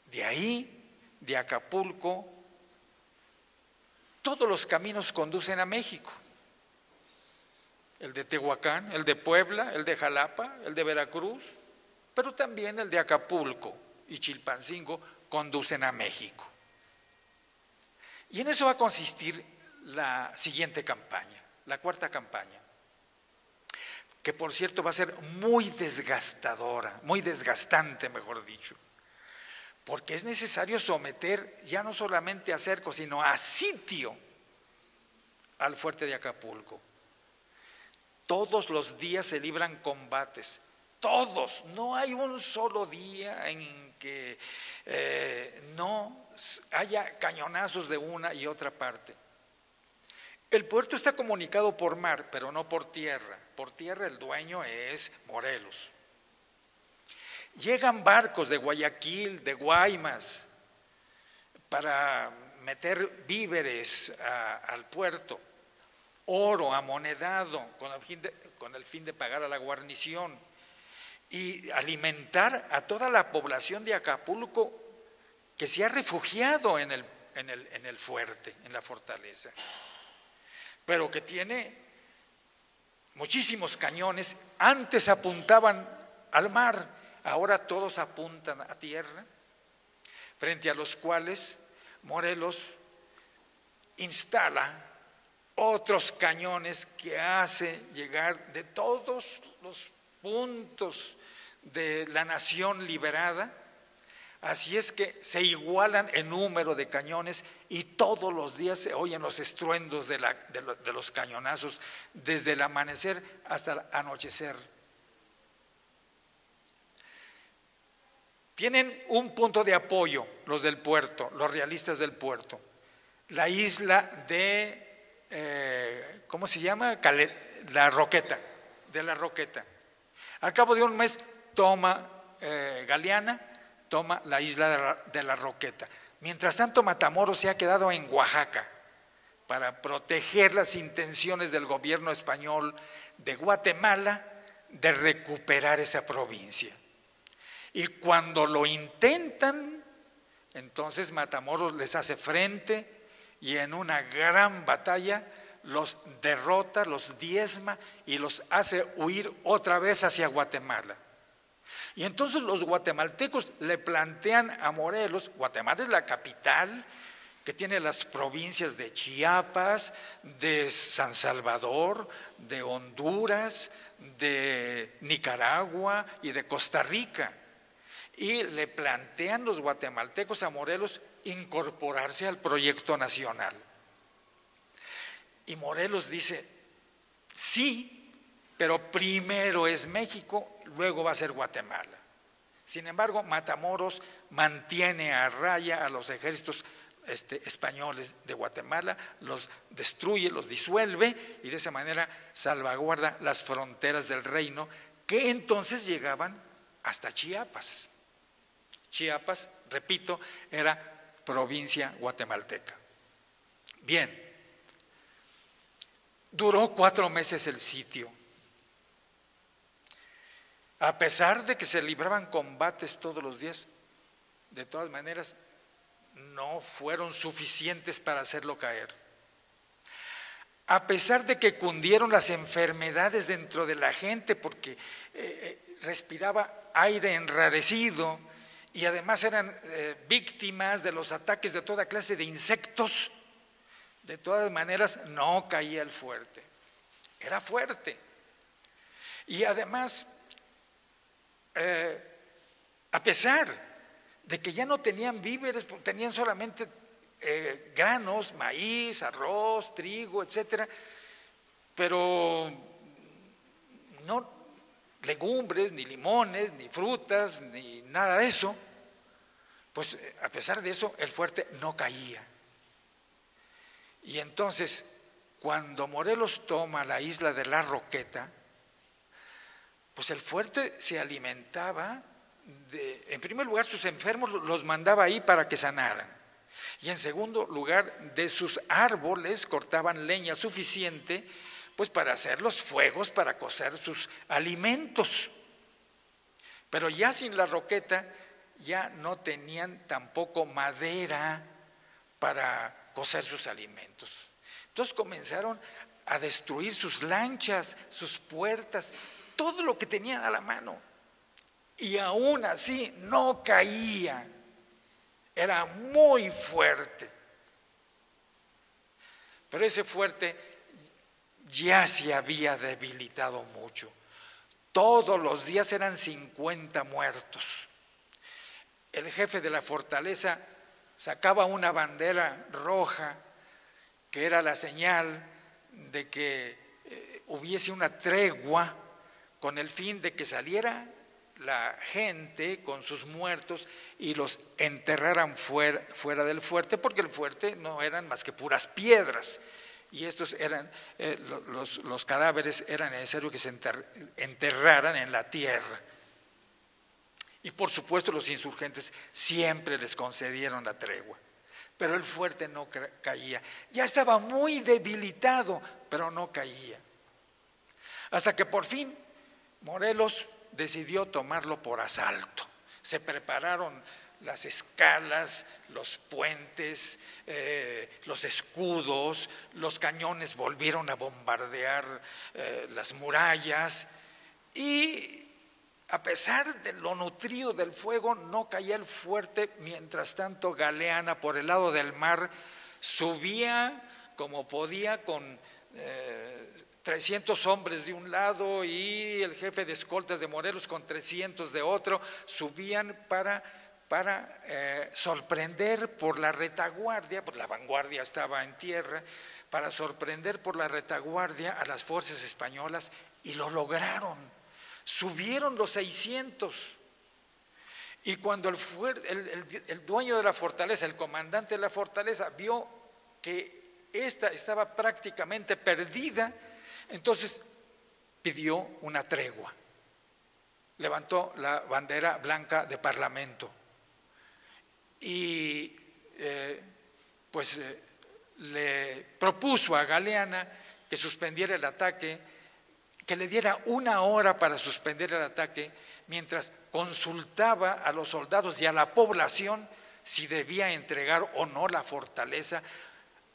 de ahí, de Acapulco, todos los caminos conducen a México. El de Tehuacán, el de Puebla, el de Jalapa, el de Veracruz, pero también el de Acapulco y Chilpancingo conducen a México. Y en eso va a consistir la siguiente campaña, la cuarta campaña, que por cierto va a ser muy desgastadora, muy desgastante, mejor dicho, porque es necesario someter ya no solamente a cerco, sino a sitio al fuerte de Acapulco. Todos los días se libran combates, todos, no hay un solo día en que no haya cañonazos de una y otra parte. El puerto está comunicado por mar, pero no por tierra. Por tierra el dueño es Morelos. Llegan barcos de Guayaquil, de Guaymas, para meter víveres al puerto, oro amonedado con el fin de pagar a la guarnición y alimentar a toda la población de Acapulco que se ha refugiado en el fuerte, en la fortaleza, pero que tiene muchísimos cañones. Antes apuntaban al mar, ahora todos apuntan a tierra, frente a los cuales Morelos instala otros cañones que hace llegar de todos los puntos de la nación liberada. Así es que se igualan en número de cañones y todos los días se oyen los estruendos de los cañonazos desde el amanecer hasta el anochecer. Tienen un punto de apoyo los del puerto, los realistas del puerto, la isla de ¿cómo se llama? La Roqueta, de la Roqueta. Al cabo de un mes toma Galeana, toma la isla de la Roqueta. Mientras tanto, Matamoros se ha quedado en Oaxaca para proteger las intenciones del gobierno español de Guatemala de recuperar esa provincia. Y cuando lo intentan, entonces Matamoros les hace frente y en una gran batalla los derrota, los diezma y los hace huir otra vez hacia Guatemala. Y entonces los guatemaltecos le plantean a Morelos, Guatemala es la capital que tiene las provincias de Chiapas, de San Salvador, de Honduras, de Nicaragua y de Costa Rica. Y le plantean los guatemaltecos a Morelos incorporarse al proyecto nacional. Y Morelos dice, sí, pero primero es México, luego va a ser Guatemala. Sin embargo, Matamoros mantiene a raya a los ejércitos españoles de Guatemala, los destruye, los disuelve y de esa manera salvaguarda las fronteras del reino que entonces llegaban hasta Chiapas. Chiapas, repito, era provincia guatemalteca. Bien, duró 4 meses el sitio. A pesar de que se libraban combates todos los días, de todas maneras no fueron suficientes para hacerlo caer. A pesar de que cundieron las enfermedades dentro de la gente porque respiraba aire enrarecido y además eran víctimas de los ataques de toda clase de insectos, de todas maneras no caía el fuerte. Era fuerte. Y además, a pesar de que ya no tenían víveres, tenían solamente granos, maíz, arroz, trigo, etcétera, pero no legumbres, ni limones, ni frutas, ni nada de eso. Pues a pesar de eso, el fuerte no caía. Y entonces, cuando Morelos toma la isla de la Roqueta, pues el fuerte se alimentaba en primer lugar, sus enfermos los mandaba ahí para que sanaran. Y en segundo lugar, de sus árboles cortaban leña suficiente pues para hacer los fuegos, para cocer sus alimentos. Pero ya sin la Roqueta, ya no tenían tampoco madera para cocer sus alimentos. Entonces comenzaron a destruir sus lanchas, sus puertas, todo lo que tenían a la mano. Y aún así no caía, era muy fuerte. Pero ese fuerte ya se había debilitado mucho. Todos los días eran 50 muertos. El jefe de la fortaleza sacaba una bandera roja que era la señal de que hubiese una tregua con el fin de que saliera la gente con sus muertos y los enterraran fuera del fuerte, porque el fuerte no eran más que puras piedras y estos eran los cadáveres era necesario que se enterraran en la tierra. Y por supuesto los insurgentes siempre les concedieron la tregua, pero el fuerte no caía. Ya estaba muy debilitado, pero no caía. Hasta que por fin Morelos decidió tomarlo por asalto. Se prepararon las escalas, los puentes, los escudos, los cañones volvieron a bombardear las murallas y a pesar de lo nutrido del fuego no caía el fuerte. Mientras tanto Galeana por el lado del mar subía como podía con 300 hombres de un lado y el jefe de escoltas de Morelos con 300 de otro, subían para sorprender por la retaguardia, porque la vanguardia estaba en tierra, para sorprender por la retaguardia a las fuerzas españolas y lo lograron. Subieron los 600 y cuando el dueño de la fortaleza, el comandante de la fortaleza vio que esta estaba prácticamente perdida, entonces pidió una tregua. Levantó la bandera blanca de Parlamento y le propuso a Galeana que suspendiera el ataque, que le diera 1 hora para suspender el ataque, mientras consultaba a los soldados y a la población si debía entregar o no la fortaleza,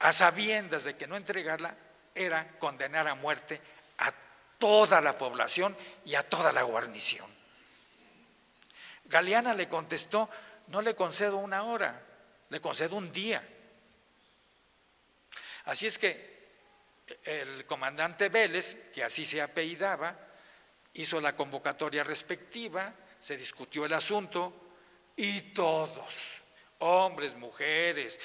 a sabiendas de que no entregarla era condenar a muerte a toda la población y a toda la guarnición. Galeana le contestó: no le concedo 1 hora, le concedo 1 día. Así es que el comandante Vélez, que así se apellidaba, hizo la convocatoria respectiva, se discutió el asunto y todos, hombres, mujeres,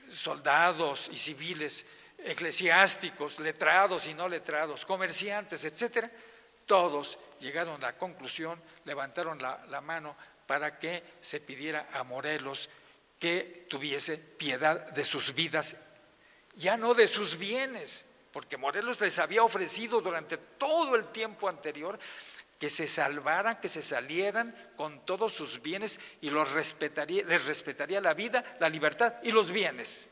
soldados y civiles, eclesiásticos, letrados y no letrados, comerciantes, etcétera, todos llegaron a la conclusión, levantaron la mano para que se pidiera a Morelos que tuviese piedad de sus vidas, ya no de sus bienes, porque Morelos les había ofrecido durante todo el tiempo anterior que se salvaran, que se salieran con todos sus bienes y les respetaría la vida, la libertad y los bienes.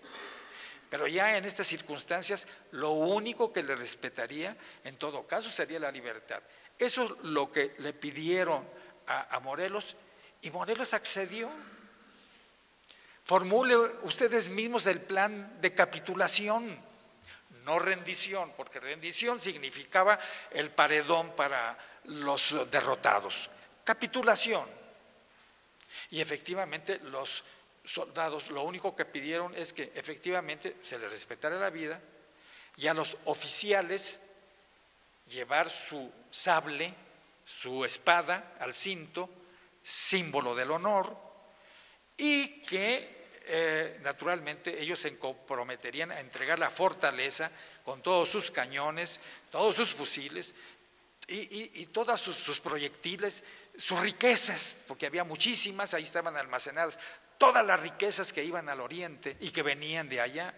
Pero ya en estas circunstancias lo único que le respetaría en todo caso sería la libertad. Eso es lo que le pidieron a Morelos y Morelos accedió. Formule ustedes mismos el plan de capitulación, no rendición, porque rendición significaba el paredón para los derrotados. Capitulación. Y efectivamente los soldados lo único que pidieron es que efectivamente se les respetara la vida y a los oficiales llevar su sable, su espada al cinto, símbolo del honor, y que naturalmente ellos se comprometerían a entregar la fortaleza con todos sus cañones, todos sus fusiles y todas sus proyectiles, sus riquezas, porque había muchísimas, ahí estaban almacenadas todas las riquezas que iban al oriente y que venían de allá.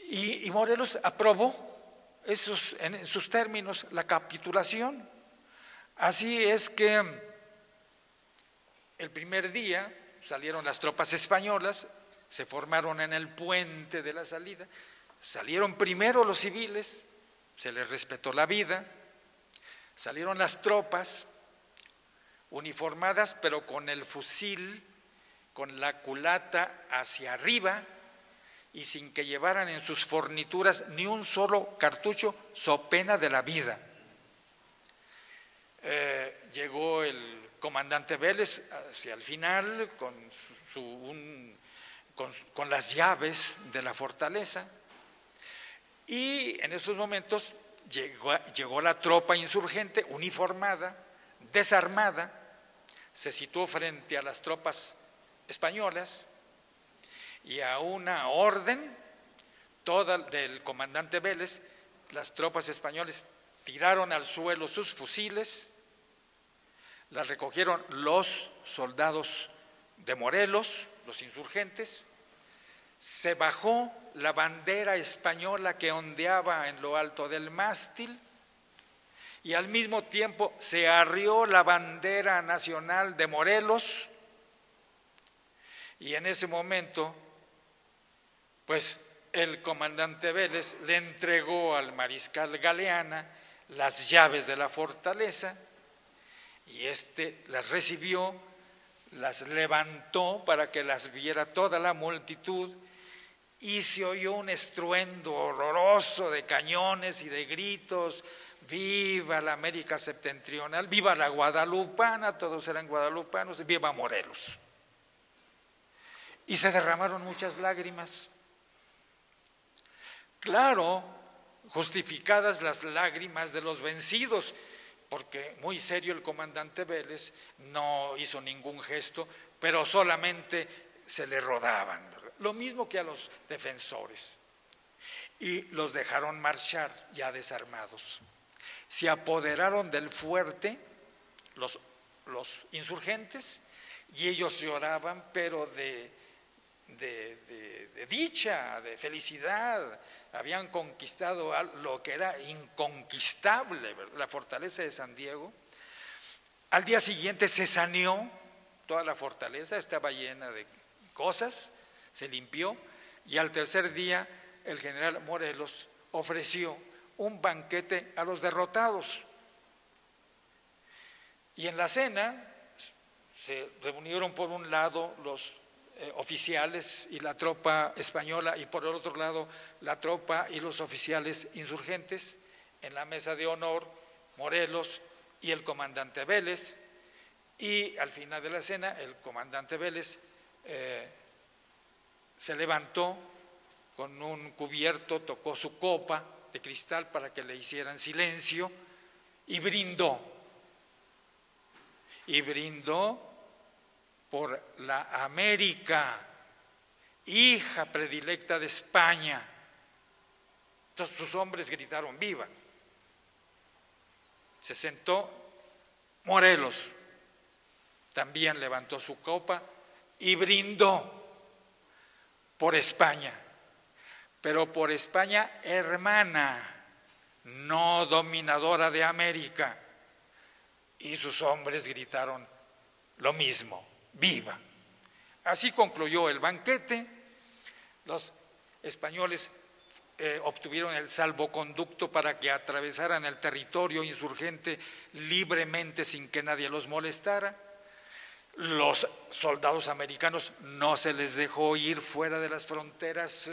Y Morelos aprobó en sus términos la capitulación. Así es que el primer día salieron las tropas españolas, se formaron en el puente de la salida, salieron primero los civiles, se les respetó la vida, salieron las tropas uniformadas pero con el fusil, con la culata hacia arriba y sin que llevaran en sus fornituras ni un solo cartucho, so pena de la vida. Llegó el comandante Vélez hacia el final con las llaves de la fortaleza y en esos momentos llegó la tropa insurgente uniformada, desarmada, se situó frente a las tropas españolas y a una orden toda del comandante Vélez, las tropas españolas tiraron al suelo sus fusiles, las recogieron los soldados de Morelos, los insurgentes, se bajó la bandera española que ondeaba en lo alto del mástil y al mismo tiempo se arrió la bandera nacional de Morelos y en ese momento pues el comandante Vélez le entregó al mariscal Galeana las llaves de la fortaleza y éste las recibió, las levantó para que las viera toda la multitud y se oyó un estruendo horroroso de cañones y de gritos: ¡viva la América septentrional! ¡Viva la guadalupana! Todos eran guadalupanos, ¡viva Morelos! Y se derramaron muchas lágrimas. Claro, justificadas las lágrimas de los vencidos, porque muy serio el comandante Vélez no hizo ningún gesto, pero solamente se le rodaban, ¿verdad? Lo mismo que a los defensores. Y los dejaron marchar ya desarmados. Se apoderaron del fuerte los insurgentes y ellos lloraban, pero de de dicha, de felicidad. Habían conquistado lo que era inconquistable, la fortaleza de San Diego. Al día siguiente se saneó toda la fortaleza, estaba llena de cosas, se limpió, y al tercer día el general Morelos ofreció un banquete a los derrotados. Y en la cena se reunieron por un lado los oficiales y la tropa española, y por el otro lado la tropa y los oficiales insurgentes. En la mesa de honor, Morelos y el comandante Vélez, y al final de la cena el comandante Vélez se levantó con un cubierto, tocó su copa de cristal para que le hicieran silencio y brindó por la América, hija predilecta de España. Entonces sus hombres gritaron ¡viva! Se sentó Morelos, también levantó su copa y brindó por España, pero por España hermana, no dominadora de América. Y sus hombres gritaron lo mismo, ¡viva! Así concluyó el banquete. Los españoles obtuvieron el salvoconducto para que atravesaran el territorio insurgente libremente sin que nadie los molestara. Los soldados americanos no se les dejó ir fuera de las fronteras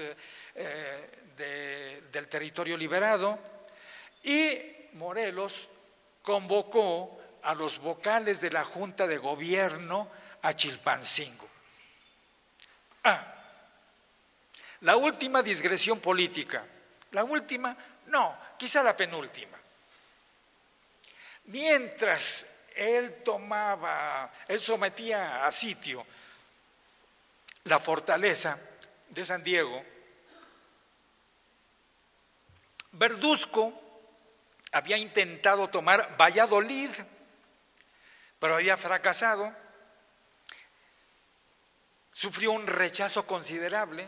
del territorio liberado, y Morelos convocó a los vocales de la Junta de Gobierno a Chilpancingo. La última digresión política, la última, no, quizá la penúltima. Mientras él sometía a sitio la fortaleza de San Diego, Verduzco había intentado tomar Valladolid, pero había fracasado. Sufrió un rechazo considerable.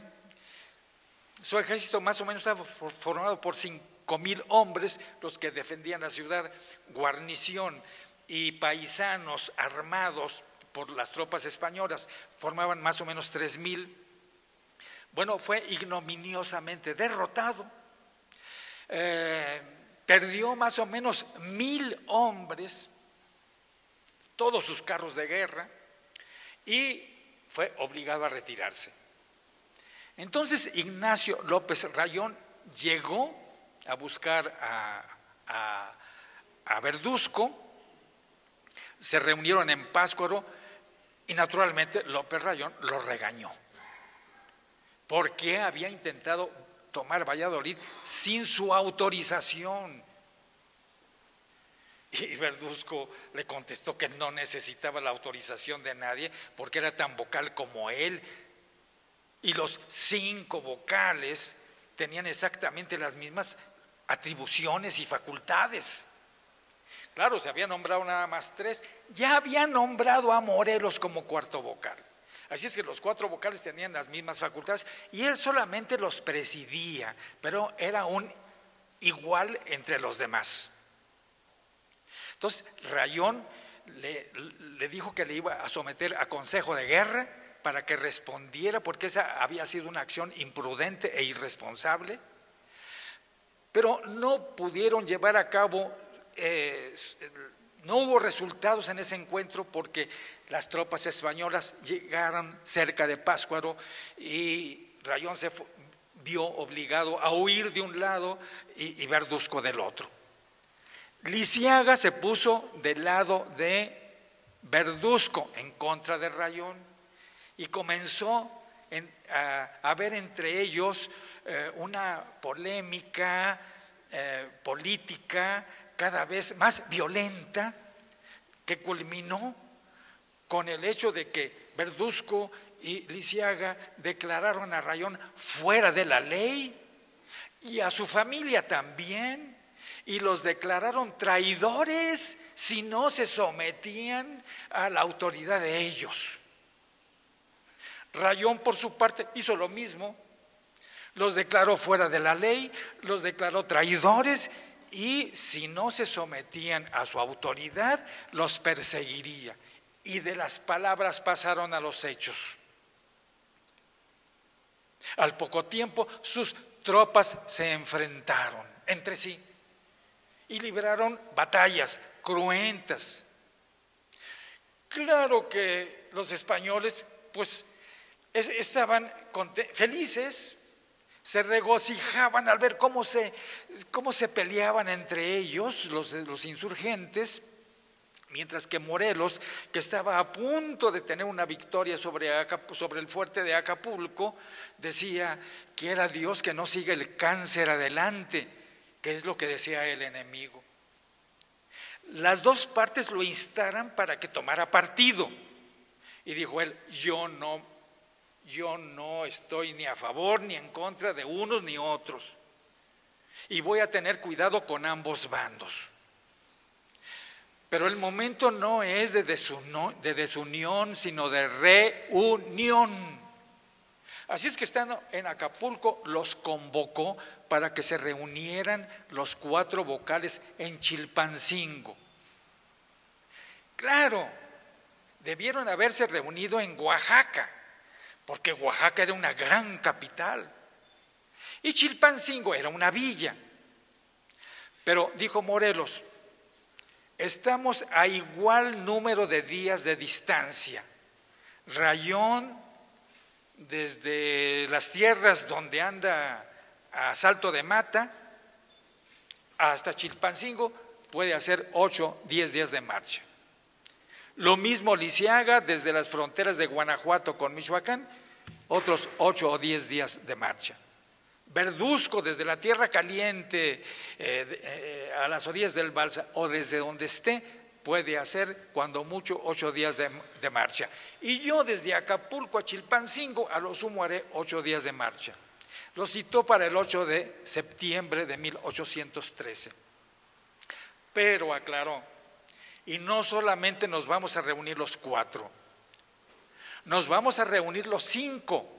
Su ejército más o menos estaba formado por 5,000 hombres, los que defendían la ciudad, guarnición y paisanos armados por las tropas españolas, formaban más o menos 3,000. Bueno, fue ignominiosamente derrotado. Perdió más o menos 1,000 hombres, todos sus carros de guerra, y fue obligado a retirarse. Entonces Ignacio López Rayón llegó a buscar a Verduzco, se reunieron en Pátzcuaro y naturalmente López Rayón lo regañó, porque había intentado tomar Valladolid sin su autorización. Y Verduzco le contestó que no necesitaba la autorización de nadie porque era tan vocal como él, y los 5 vocales tenían exactamente las mismas atribuciones y facultades. Claro, se había nombrado nada más 3, ya había nombrado a Morelos como 4º vocal. Así es que los 4 vocales tenían las mismas facultades y él solamente los presidía, pero era un igual entre los demás. Entonces Rayón le dijo que le iba a someter a consejo de guerra para que respondiera, porque esa había sido una acción imprudente e irresponsable, pero no pudieron llevar a cabo, no hubo resultados en ese encuentro porque las tropas españolas llegaron cerca de Pátzcuaro y Rayón se vio obligado a huir de un lado y Verduzco del otro. Lisiaga se puso del lado de Verduzco en contra de Rayón y comenzó a haber entre ellos una polémica política cada vez más violenta, que culminó con el hecho de que Verduzco y Lisiaga declararon a Rayón fuera de la ley y a su familia también, y los declararon traidores si no se sometían a la autoridad de ellos. Rayón, por su parte, hizo lo mismo. Los declaró fuera de la ley, los declaró traidores y si no se sometían a su autoridad, los perseguiría. Y de las palabras pasaron a los hechos. Al poco tiempo, sus tropas se enfrentaron entre sí y libraron batallas cruentas. Claro que los españoles, pues, estaban felices, se regocijaban al ver cómo se peleaban entre ellos los insurgentes, mientras que Morelos, que estaba a punto de tener una victoria sobre el fuerte de Acapulco, decía: quiera Dios que no siga el cáncer adelante, que es lo que decía el enemigo. Las dos partes lo instaran para que tomara partido, y dijo él: yo no estoy ni a favor ni en contra de unos ni otros, y voy a tener cuidado con ambos bandos. Pero el momento no es de desunión, sino de reunión. Así es que estando en Acapulco, los convocó para que se reunieran los 4 vocales en Chilpancingo. Claro, debieron haberse reunido en Oaxaca, porque Oaxaca era una gran capital y Chilpancingo era una villa. Pero dijo Morelos: estamos a igual número de días de distancia. Rayón, desde las tierras donde anda a Salto de Mata hasta Chilpancingo, puede hacer 8, 10 días de marcha. Lo mismo Lisiaga, desde las fronteras de Guanajuato con Michoacán, otros 8 o 10 días de marcha. Verduzco, desde la Tierra Caliente a las orillas del Balsa o desde donde esté, puede hacer cuando mucho 8 días de marcha. Y yo desde Acapulco a Chilpancingo a lo sumo haré 8 días de marcha. Lo citó para el 8 de septiembre de 1813. Pero aclaró: y no solamente nos vamos a reunir los 4, nos vamos a reunir los 5,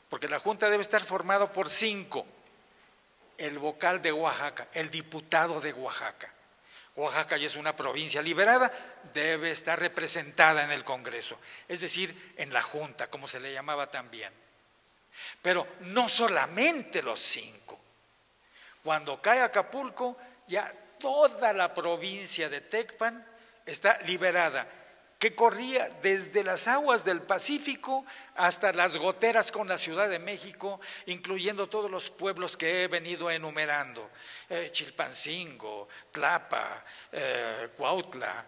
porque la Junta debe estar formada por 5. El vocal de Oaxaca, el diputado de Oaxaca. Oaxaca ya es una provincia liberada, debe estar representada en el Congreso, es decir, en la Junta, como se le llamaba también. Pero no solamente los 5. Cuando cae Acapulco, ya toda la provincia de Tecpan está liberada, que corría desde las aguas del Pacífico hasta las goteras con la Ciudad de México, incluyendo todos los pueblos que he venido enumerando: Chilpancingo, Tlapa, Cuautla,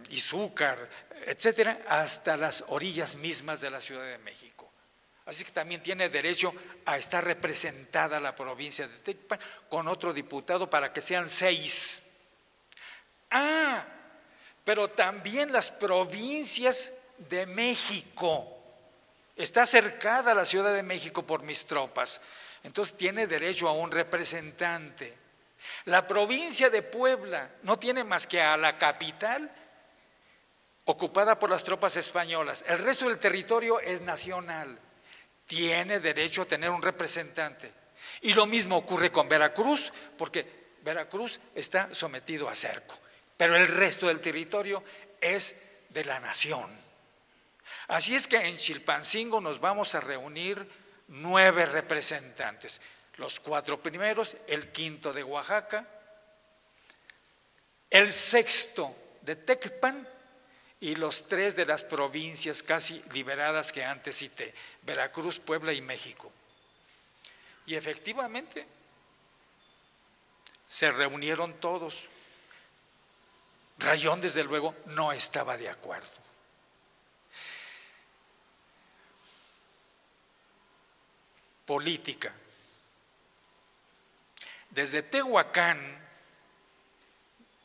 Izúcar, etcétera, hasta las orillas mismas de la Ciudad de México. Así que también tiene derecho a estar representada la provincia de Tecpan con otro diputado para que sean 6. Pero también las provincias de México. Está cercada la Ciudad de México por mis tropas, entonces tiene derecho a un representante. La provincia de Puebla no tiene más que a la capital, ocupada por las tropas españolas. El resto del territorio es nacional. Tiene derecho a tener un representante. Y lo mismo ocurre con Veracruz, porque Veracruz está sometido a cerco, pero el resto del territorio es de la nación. Así es que en Chilpancingo nos vamos a reunir 9 representantes. Los 4 primeros, el 5º de Oaxaca, el 6º de Tecpan y los 3 de las provincias casi liberadas que antes cité: Veracruz, Puebla y México. Y efectivamente se reunieron todos. Rayón, desde luego, no estaba de acuerdo. Política. Desde Tehuacán,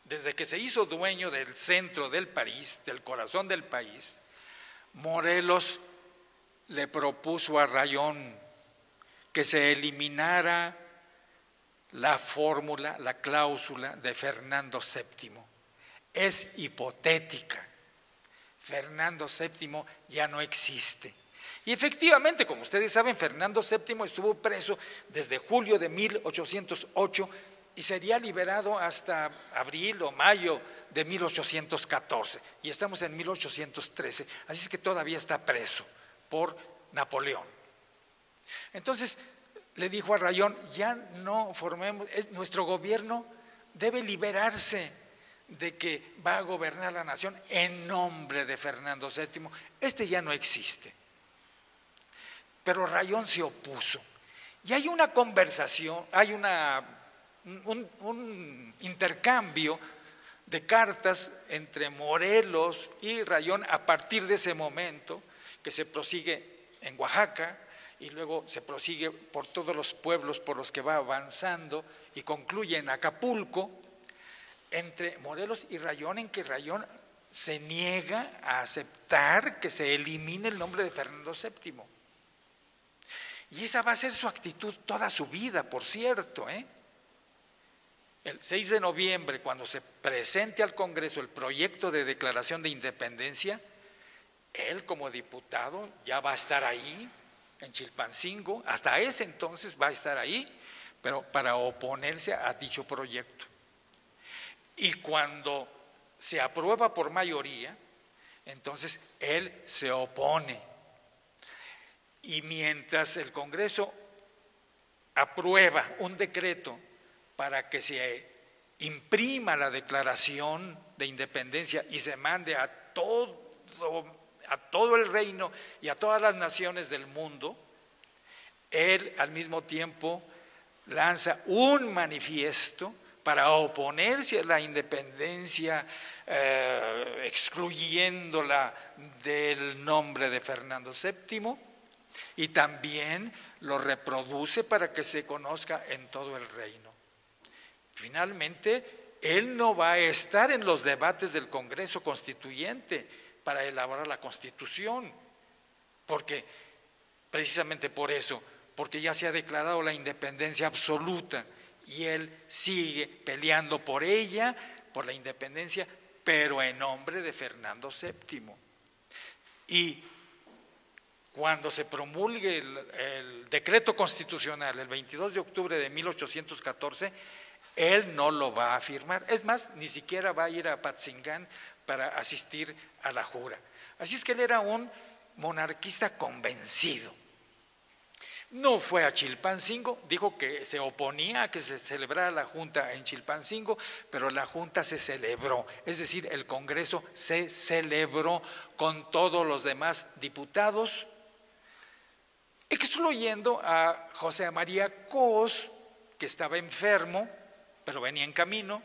desde que se hizo dueño del centro del país, del corazón del país, Morelos le propuso a Rayón que se eliminara la fórmula, la cláusula de Fernando VII. Es hipotética. Fernando VII ya no existe. Y efectivamente, como ustedes saben, Fernando VII estuvo preso desde julio de 1808 y sería liberado hasta abril o mayo de 1814. Y estamos en 1813, así es que todavía está preso por Napoleón. Entonces le dijo a Rayón, ya no formemos, nuestro gobierno debe liberarse de que va a gobernar la nación en nombre de Fernando VII. Este ya no existe. Pero Rayón se opuso. Y hay una conversación, hay un intercambio de cartas entre Morelos y Rayón a partir de ese momento, que se prosigue en Oaxaca y luego se prosigue por todos los pueblos por los que va avanzando y concluye en Acapulco, entre Morelos y Rayón, en que Rayón se niega a aceptar que se elimine el nombre de Fernando VII. Y esa va a ser su actitud toda su vida, por cierto. El 6 de noviembre, cuando se presente al Congreso el proyecto de declaración de independencia, él como diputado ya va a estar ahí, en Chilpancingo, hasta ese entonces va a estar ahí, pero para oponerse a dicho proyecto. Y cuando se aprueba por mayoría, entonces él se opone. Y mientras el Congreso aprueba un decreto para que se imprima la declaración de independencia y se mande a todo el reino y a todas las naciones del mundo, él al mismo tiempo lanza un manifiesto para oponerse a la independencia, excluyéndola del nombre de Fernando VII, y también lo reproduce para que se conozca en todo el reino. Finalmente, él no va a estar en los debates del Congreso Constituyente para elaborar la Constitución, porque precisamente por eso, porque ya se ha declarado la independencia absoluta y él sigue peleando por ella, por la independencia, pero en nombre de Fernando VII. Y cuando se promulgue el decreto constitucional el 22 de octubre de 1814, él no lo va a firmar. Es más, ni siquiera va a ir a Apatzingán para asistir a la jura. Así es que él era un monarquista convencido. No fue a Chilpancingo, dijo que se oponía a que se celebrara la junta en Chilpancingo, pero la junta se celebró, es decir, el Congreso se celebró con todos los demás diputados, excluyendo a José María Cos, que estaba enfermo, pero venía en camino,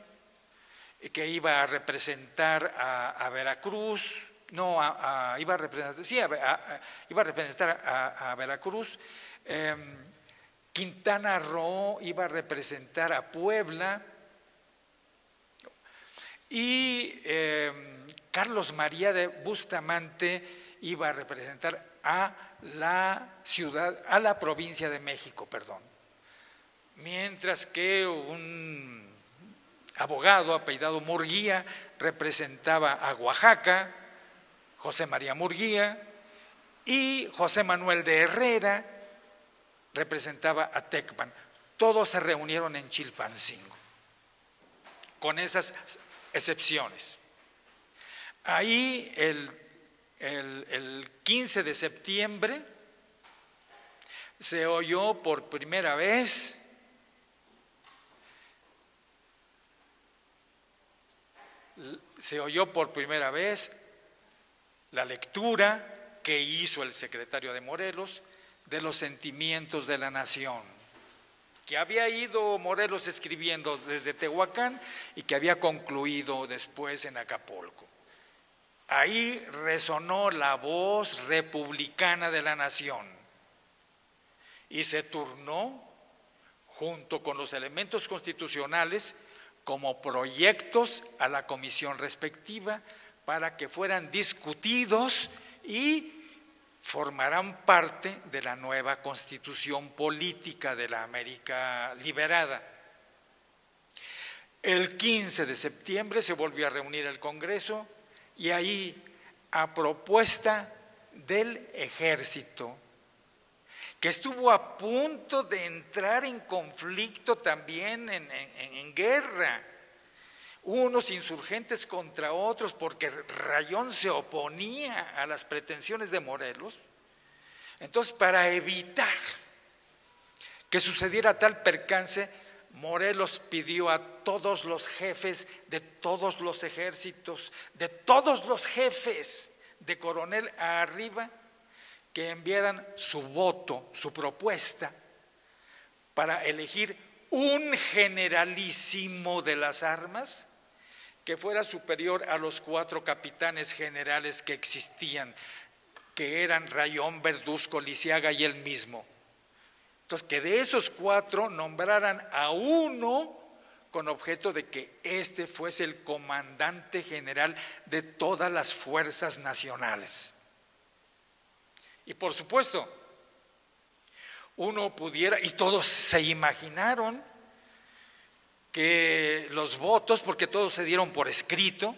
que iba a representar a Veracruz, iba a representar a Veracruz. Quintana Roo iba a representar a Puebla y Carlos María de Bustamante iba a representar a la provincia de México, mientras que un abogado apellidado Murguía representaba a Oaxaca, José María Murguía, y José Manuel de Herrera representaba a Tecpan. Todos se reunieron en Chilpancingo, con esas excepciones. Ahí el 15 de septiembre se oyó por primera vez la lectura que hizo el secretario de Morelos de los sentimientos de la nación, que había ido Morelos escribiendo desde Tehuacán y que había concluido después en Acapulco. Ahí resonó la voz republicana de la nación y se turnó junto con los elementos constitucionales como proyectos a la comisión respectiva para que fueran discutidos y formarán parte de la nueva constitución política de la América liberada. El 15 de septiembre se volvió a reunir el Congreso y ahí a propuesta del ejército, que estuvo a punto de entrar en conflicto también, en guerra, unos insurgentes contra otros, porque Rayón se oponía a las pretensiones de Morelos. Entonces, para evitar que sucediera tal percance, Morelos pidió a todos los jefes de todos los ejércitos, de todos los jefes, de coronel a arriba, que enviaran su voto, su propuesta, para elegir un generalísimo de las armas que fuera superior a los 4 capitanes generales que existían, que eran Rayón, Verduzco, Lisiaga y él mismo. Entonces, que de esos 4 nombraran a uno con objeto de que éste fuese el comandante general de todas las fuerzas nacionales. Y por supuesto, uno pudiera, y todos se imaginaron que los votos, porque todos se dieron por escrito,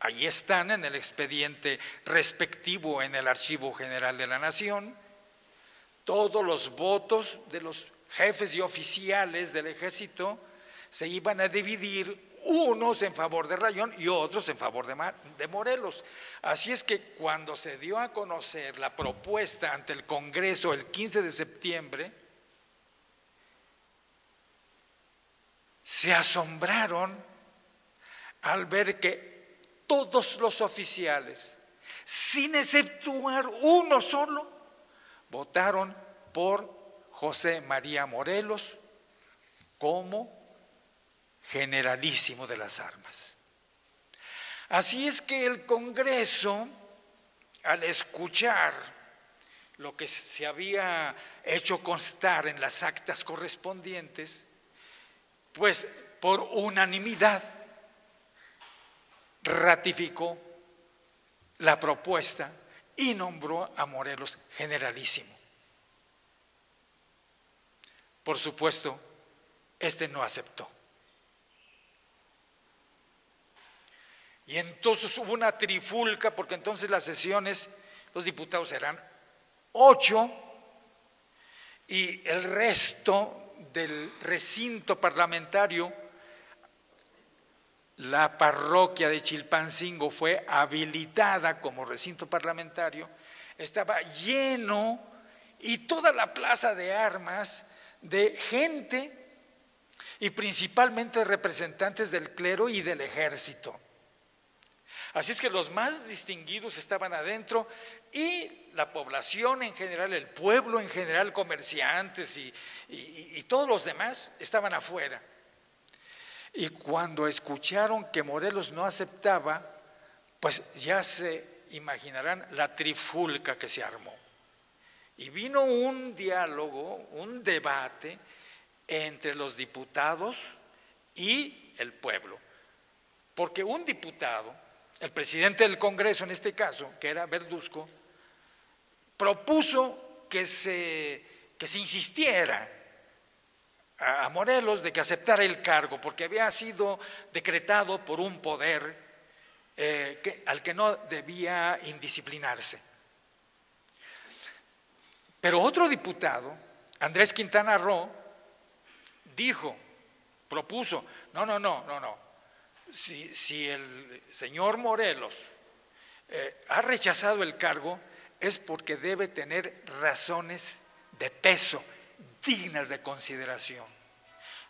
ahí están en el expediente respectivo en el Archivo General de la Nación, todos los votos de los jefes y oficiales del ejército se iban a dividir, unos en favor de Rayón y otros en favor de Morelos. Así es que cuando se dio a conocer la propuesta ante el Congreso el 15 de septiembre, se asombraron al ver que todos los oficiales, sin exceptuar uno solo, votaron por José María Morelos como generalísimo de las armas. Así es que el Congreso, al escuchar lo que se había hecho constar en las actas correspondientes, pues por unanimidad ratificó la propuesta y nombró a Morelos generalísimo. Por supuesto, este no aceptó. Y entonces hubo una trifulca, porque entonces las sesiones, los diputados eran 8 y el resto del recinto parlamentario, la parroquia de Chilpancingo fue habilitada como recinto parlamentario, estaba lleno y toda la plaza de armas de gente y principalmente representantes del clero y del ejército. Así es que los más distinguidos estaban adentro y la población en general, el pueblo en general, comerciantes y todos los demás estaban afuera. Y cuando escucharon que Morelos no aceptaba, pues ya se imaginarán la trifulca que se armó. Y vino un diálogo, un debate entre los diputados y el pueblo. Porque un diputado, el presidente del Congreso en este caso, que era Verduzco, propuso que se insistiera a Morelos de que aceptara el cargo, porque había sido decretado por un poder al que no debía indisciplinarse. Pero otro diputado, Andrés Quintana Roo, propuso, no. Si el señor Morelos ha rechazado el cargo, es porque debe tener razones de peso, dignas de consideración.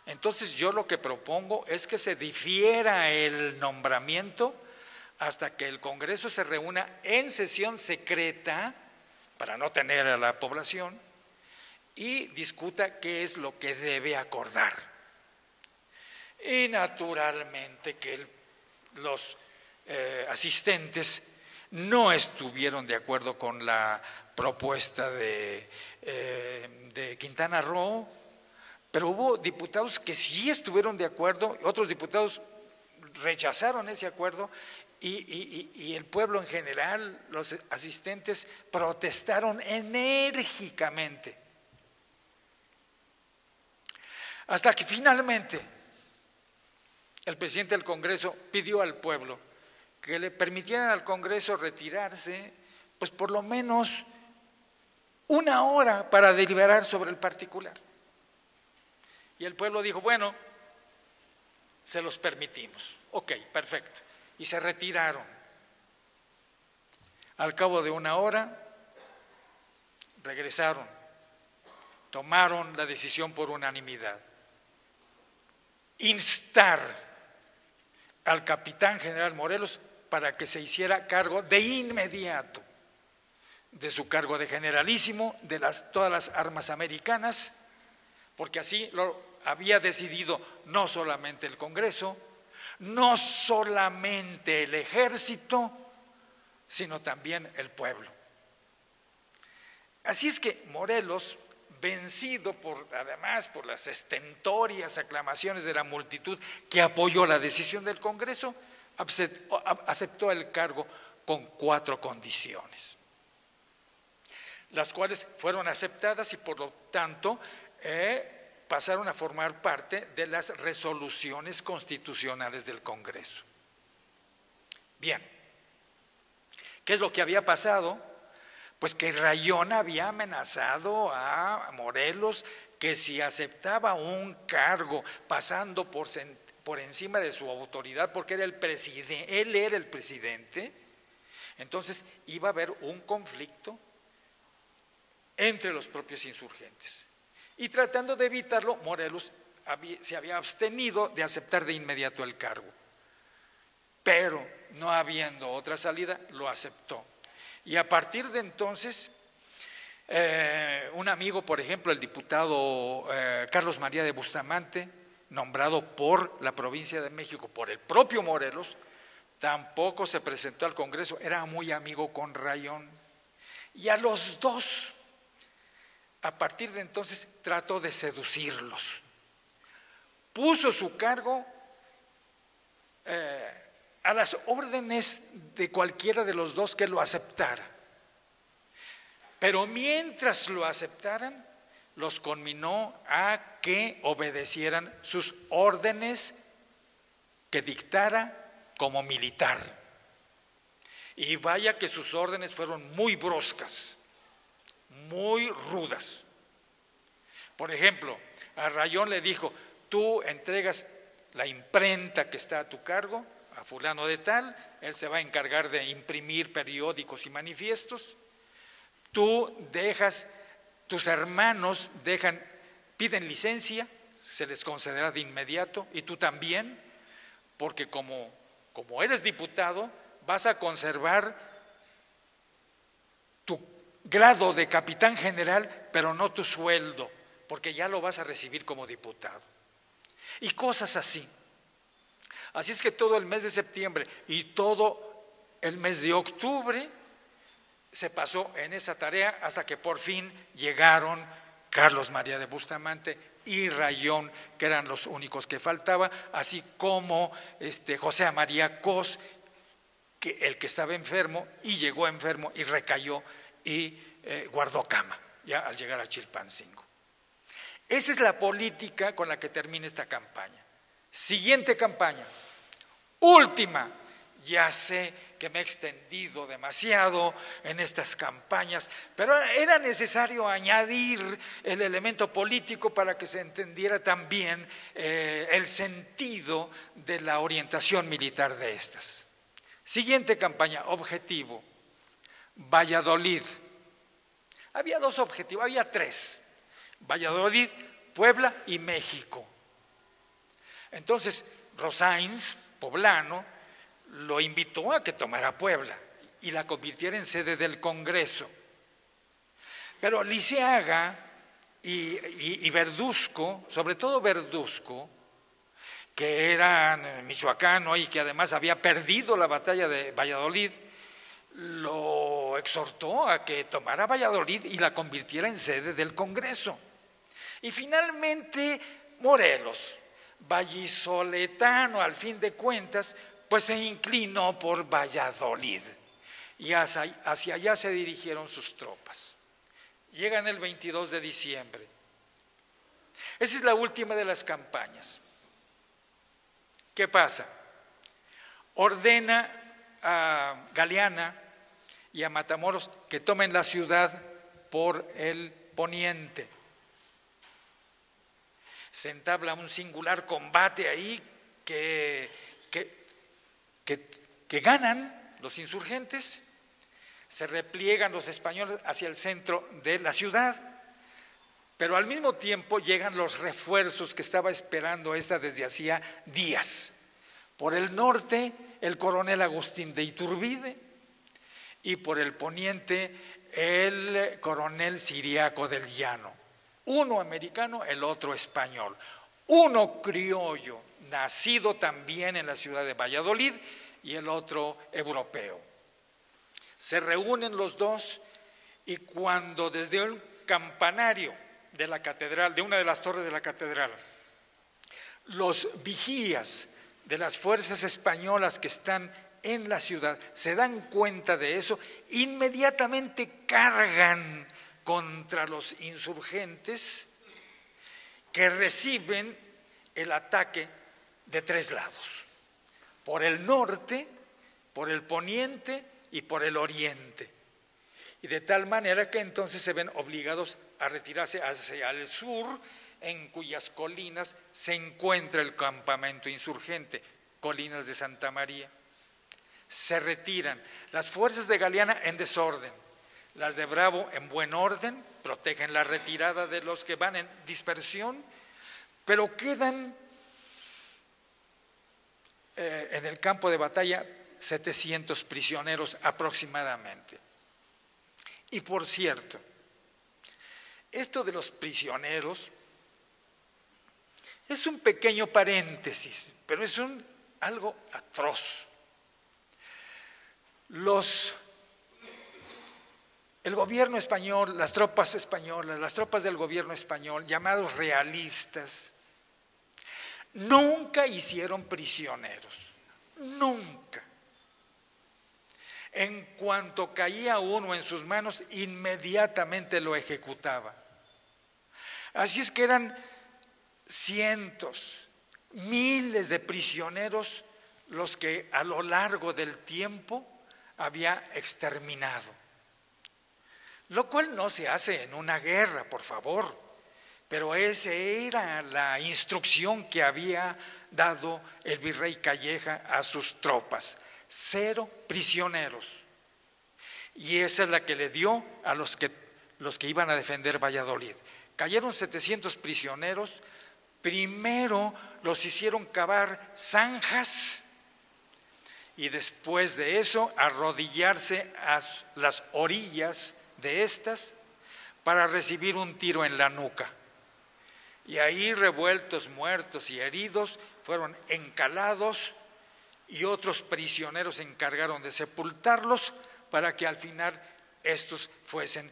Entonces yo lo que propongo es que se difiera el nombramiento hasta que el Congreso se reúna en sesión secreta, para no tener a la población, y discuta qué es lo que debe acordar. Y naturalmente que los asistentes no estuvieron de acuerdo con la propuesta de Quintana Roo, pero hubo diputados que sí estuvieron de acuerdo, otros diputados rechazaron ese acuerdo y el pueblo en general, los asistentes, protestaron enérgicamente. Hasta que finalmente el presidente del Congreso pidió al pueblo que le permitieran al Congreso retirarse, pues por lo menos 1 hora para deliberar sobre el particular. Y el pueblo dijo, bueno, se los permitimos. Ok, perfecto. Y se retiraron. Al cabo de 1 hora, regresaron, tomaron la decisión por unanimidad. Instar al capitán general Morelos para que se hiciera cargo de inmediato de su cargo de generalísimo de todas las armas americanas, porque así lo había decidido no solamente el Congreso, no solamente el ejército, sino también el pueblo. Así es que Morelos, vencido además por las estentóreas aclamaciones de la multitud que apoyó la decisión del Congreso, aceptó el cargo con 4 condiciones, las cuales fueron aceptadas y por lo tanto pasaron a formar parte de las resoluciones constitucionales del Congreso. Bien, ¿qué es lo que había pasado? Pues que Rayón había amenazado a Morelos que si aceptaba un cargo pasando por encima de su autoridad, porque era él era el presidente, entonces iba a haber un conflicto entre los propios insurgentes. Y tratando de evitarlo, Morelos se había abstenido de aceptar de inmediato el cargo, pero no habiendo otra salida, lo aceptó. Y a partir de entonces, un amigo, por ejemplo, el diputado Carlos María de Bustamante, nombrado por la provincia de México, por el propio Morelos, tampoco se presentó al Congreso, era muy amigo con Rayón. Y a los dos, a partir de entonces, trató de seducirlos. Puso su cargo a las órdenes de cualquiera de los dos que lo aceptara. Pero mientras lo aceptaran, los conminó a que obedecieran sus órdenes que dictara como militar. Y vaya que sus órdenes fueron muy bruscas, muy rudas. Por ejemplo, a Rayón le dijo, tú entregas la imprenta que está a tu cargo a fulano de tal, él se va a encargar de imprimir periódicos y manifiestos, tus hermanos piden licencia, se les concederá de inmediato, y tú también, porque como eres diputado, vas a conservar tu grado de capitán general, pero no tu sueldo, porque ya lo vas a recibir como diputado. Y cosas así. Así es que todo el mes de septiembre y todo el mes de octubre se pasó en esa tarea hasta que por fin llegaron Carlos María de Bustamante y Rayón, que eran los únicos que faltaban, así como José María Cos, el que estaba enfermo y llegó enfermo y recayó y guardó cama ya al llegar a Chilpancingo. Esa es la política con la que termina esta campaña. Siguiente campaña, última. Ya sé que me he extendido demasiado en estas campañas, pero era necesario añadir el elemento político para que se entendiera también el sentido de la orientación militar de estas. Siguiente campaña, objetivo, Valladolid. Había 2 objetivos, había 3. Valladolid, Puebla y México. Entonces, Rosáins, poblano, lo invitó a que tomara Puebla y la convirtiera en sede del Congreso. Pero Liceaga y Verduzco, sobre todo Verduzco, que era michoacano y que además había perdido la batalla de Valladolid, lo exhortó a que tomara Valladolid y la convirtiera en sede del Congreso. Y finalmente Morelos, vallisoletano al fin de cuentas, pues se inclinó por Valladolid y hacia allá se dirigieron sus tropas. Llegan el 22 de diciembre. Esa es la última de las campañas. ¿Qué pasa? Ordena a Galeana y a Matamoros que tomen la ciudad por el poniente. Se entabla un singular combate ahí que ganan los insurgentes, se repliegan los españoles hacia el centro de la ciudad, pero al mismo tiempo llegan los refuerzos que estaba esperando esta desde hacía días. Por el norte, el coronel Agustín de Iturbide, y por el poniente, el coronel Ciriaco del Llano. Uno americano, el otro español. Uno criollo, nacido también en la ciudad de Valladolid, y el otro europeo. Se reúnen los dos y cuando desde un campanario de la catedral, de una de las torres de la catedral, los vigías de las fuerzas españolas que están en la ciudad se dan cuenta de eso, inmediatamente cargan contra los insurgentes que reciben el ataque de tres lados: por el norte, por el poniente y por el oriente. Y de tal manera que entonces se ven obligados a retirarse hacia el sur, en cuyas colinas se encuentra el campamento insurgente, Colinas de Santa María. Se retiran las fuerzas de Galeana en desorden, las de Bravo en buen orden, protegen la retirada de los que van en dispersión, pero quedan en el campo de batalla 700 prisioneros aproximadamente. Y por cierto, esto de los prisioneros es un pequeño paréntesis, pero es algo atroz. El gobierno español, las tropas españolas, las tropas del gobierno español, llamados realistas, nunca hicieron prisioneros, nunca. En cuanto caía uno en sus manos, inmediatamente lo ejecutaba. Así es que eran cientos, miles de prisioneros los que a lo largo del tiempo había exterminado. Lo cual no se hace en una guerra, por favor, pero esa era la instrucción que había dado el virrey Calleja a sus tropas: 0 prisioneros. Y esa es la que le dio a los que iban a defender Valladolid. Cayeron 700 prisioneros. Primero los hicieron cavar zanjas y después de eso arrodillarse a las orillas de estas para recibir un tiro en la nuca. Y ahí, revueltos, muertos y heridos, fueron encalados y otros prisioneros se encargaron de sepultarlos para que al final estos fuesen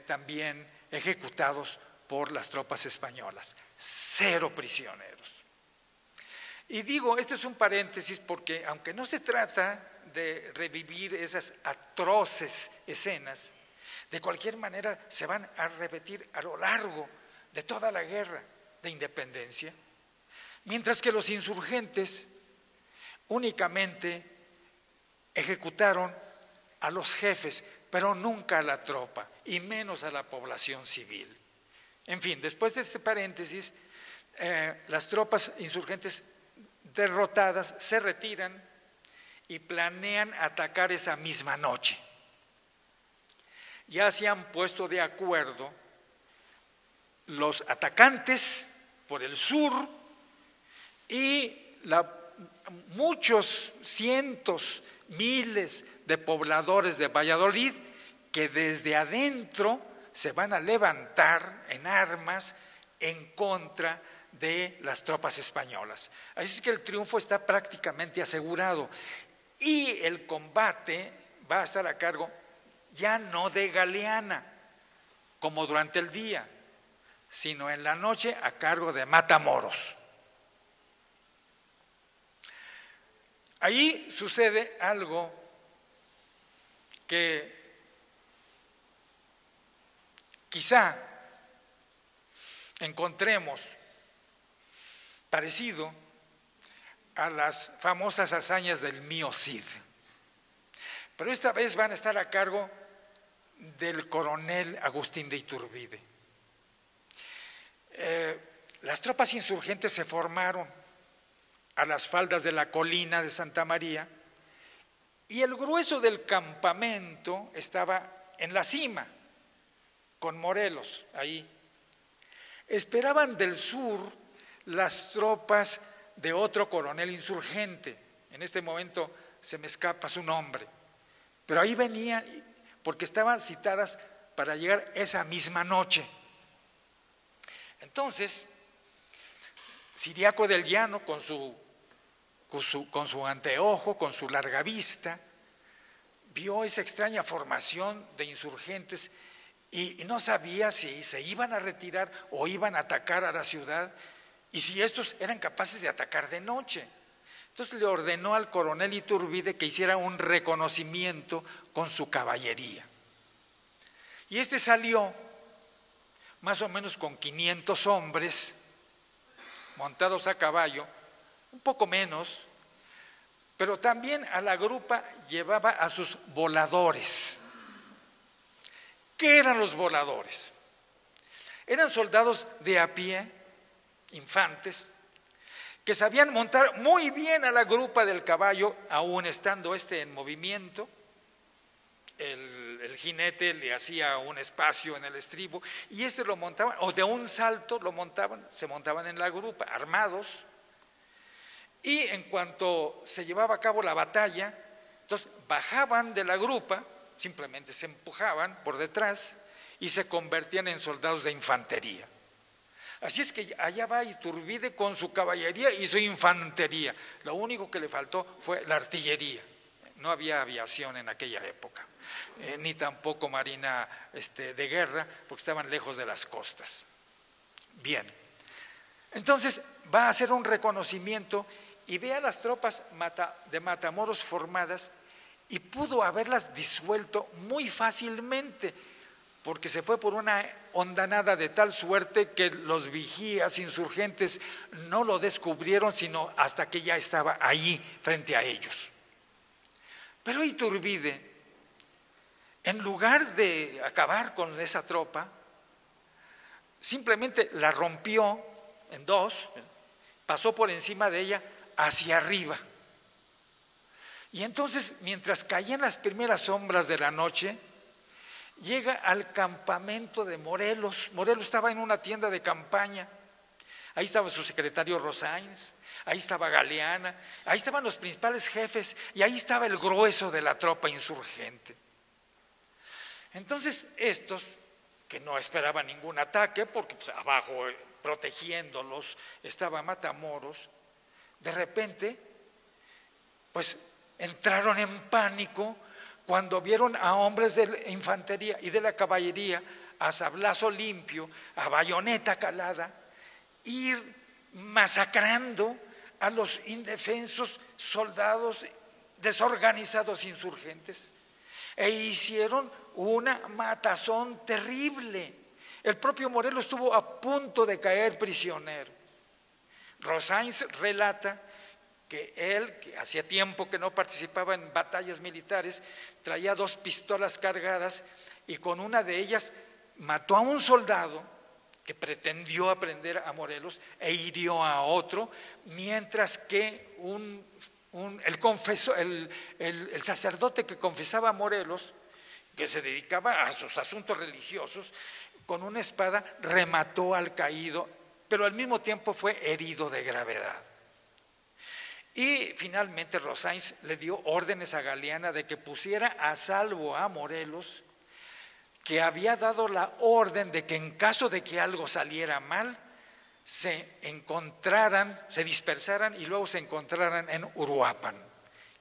también ejecutados por las tropas españolas. 0 prisioneros. Y digo, este es un paréntesis porque aunque no se trata de revivir esas atroces escenas, de cualquier manera se van a repetir a lo largo de toda la guerra de independencia, mientras que los insurgentes únicamente ejecutaron a los jefes, pero nunca a la tropa, y menos a la población civil. En fin, después de este paréntesis, las tropas insurgentes derrotadas se retiran y planean atacar esa misma noche. Ya se han puesto de acuerdo los atacantes por el sur y muchos cientos, miles de pobladores de Valladolid que desde adentro se van a levantar en armas en contra de las tropas españolas. Así es que el triunfo está prácticamente asegurado y el combate va a estar a cargo ya no de Galeana, como durante el día, sino en la noche a cargo de Matamoros. Ahí sucede algo que quizá encontremos parecido a las famosas hazañas del Mío Cid. pero esta vez van a estar a cargo del coronel Agustín de Iturbide. Las tropas insurgentes se formaron a las faldas de la colina de Santa María y el grueso del campamento estaba en la cima, con Morelos ahí. Esperaban del sur las tropas de otro coronel insurgente. En este momento se me escapa su nombre, pero ahí venían porque estaban citadas para llegar esa misma noche. Entonces, Ciriaco del Llano con su anteojo, con su larga vista, vio esa extraña formación de insurgentes y no sabía si se iban a retirar o iban a atacar a la ciudad y si estos eran capaces de atacar de noche. Entonces le ordenó al coronel Iturbide que hiciera un reconocimiento con su caballería. Y este salió más o menos con 500 hombres montados a caballo, un poco menos, pero también a la grupa llevaba a sus voladores. ¿Qué eran los voladores? Eran soldados de a pie, infantes, que sabían montar muy bien a la grupa del caballo, aún estando en movimiento. El jinete le hacía un espacio en el estribo y lo montaban, o de un salto se montaban en la grupa, armados. Y en cuanto se llevaba a cabo la batalla, entonces bajaban de la grupa, simplemente se empujaban por detrás y se convertían en soldados de infantería. Así es que allá va Iturbide con su caballería y su infantería. Lo único que le faltó fue la artillería. No había aviación en aquella época, ni tampoco marina de guerra, porque estaban lejos de las costas. Bien, entonces va a hacer un reconocimiento y ve a las tropas de Matamoros formadas y pudo haberlas disuelto muy fácilmente, porque se fue por una hondanada de tal suerte que los vigías insurgentes no lo descubrieron sino hasta que ya estaba ahí frente a ellos. Pero Iturbide, en lugar de acabar con esa tropa, simplemente la rompió en dos, pasó por encima de ella hacia arriba. Y entonces, mientras caían las primeras sombras de la noche, llega al campamento de Morelos. Morelos estaba en una tienda de campaña. Ahí estaba su secretario Rosáins, ahí estaba Galeana, ahí estaban los principales jefes y ahí estaba el grueso de la tropa insurgente. Entonces estos, que no esperaban ningún ataque, porque abajo protegiéndolos estaba Matamoros, de repente pues entraron en pánico cuando vieron a hombres de la infantería y de la caballería a sablazo limpio, a bayoneta calada, ir masacrando a los indefensos soldados desorganizados insurgentes e hicieron una matazón terrible. El propio Morelos estuvo a punto de caer prisionero. Rosáins relata que él, que hacía tiempo que no participaba en batallas militares, traía 2 pistolas cargadas y con una de ellas mató a un soldado que pretendió aprender a Morelos e hirió a otro, mientras que el sacerdote que confesaba a Morelos, que se dedicaba a sus asuntos religiosos, con una espada remató al caído, pero al mismo tiempo fue herido de gravedad. Y finalmente Rosáins le dio órdenes a Galeana de que pusiera a salvo a Morelos, que había dado la orden de que en caso de que algo saliera mal, se dispersaran y luego se encontraran en Uruapan,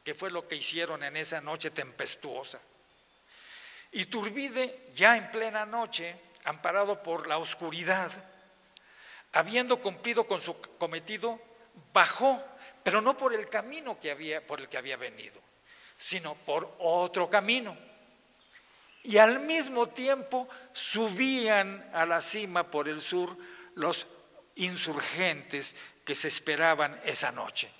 que fue lo que hicieron en esa noche tempestuosa. Iturbide, ya en plena noche, amparado por la oscuridad, habiendo cumplido con su cometido, bajó, pero no por el camino por el que había venido, sino por otro camino. Y al mismo tiempo subían a la cima por el sur los insurgentes que se esperaban esa noche.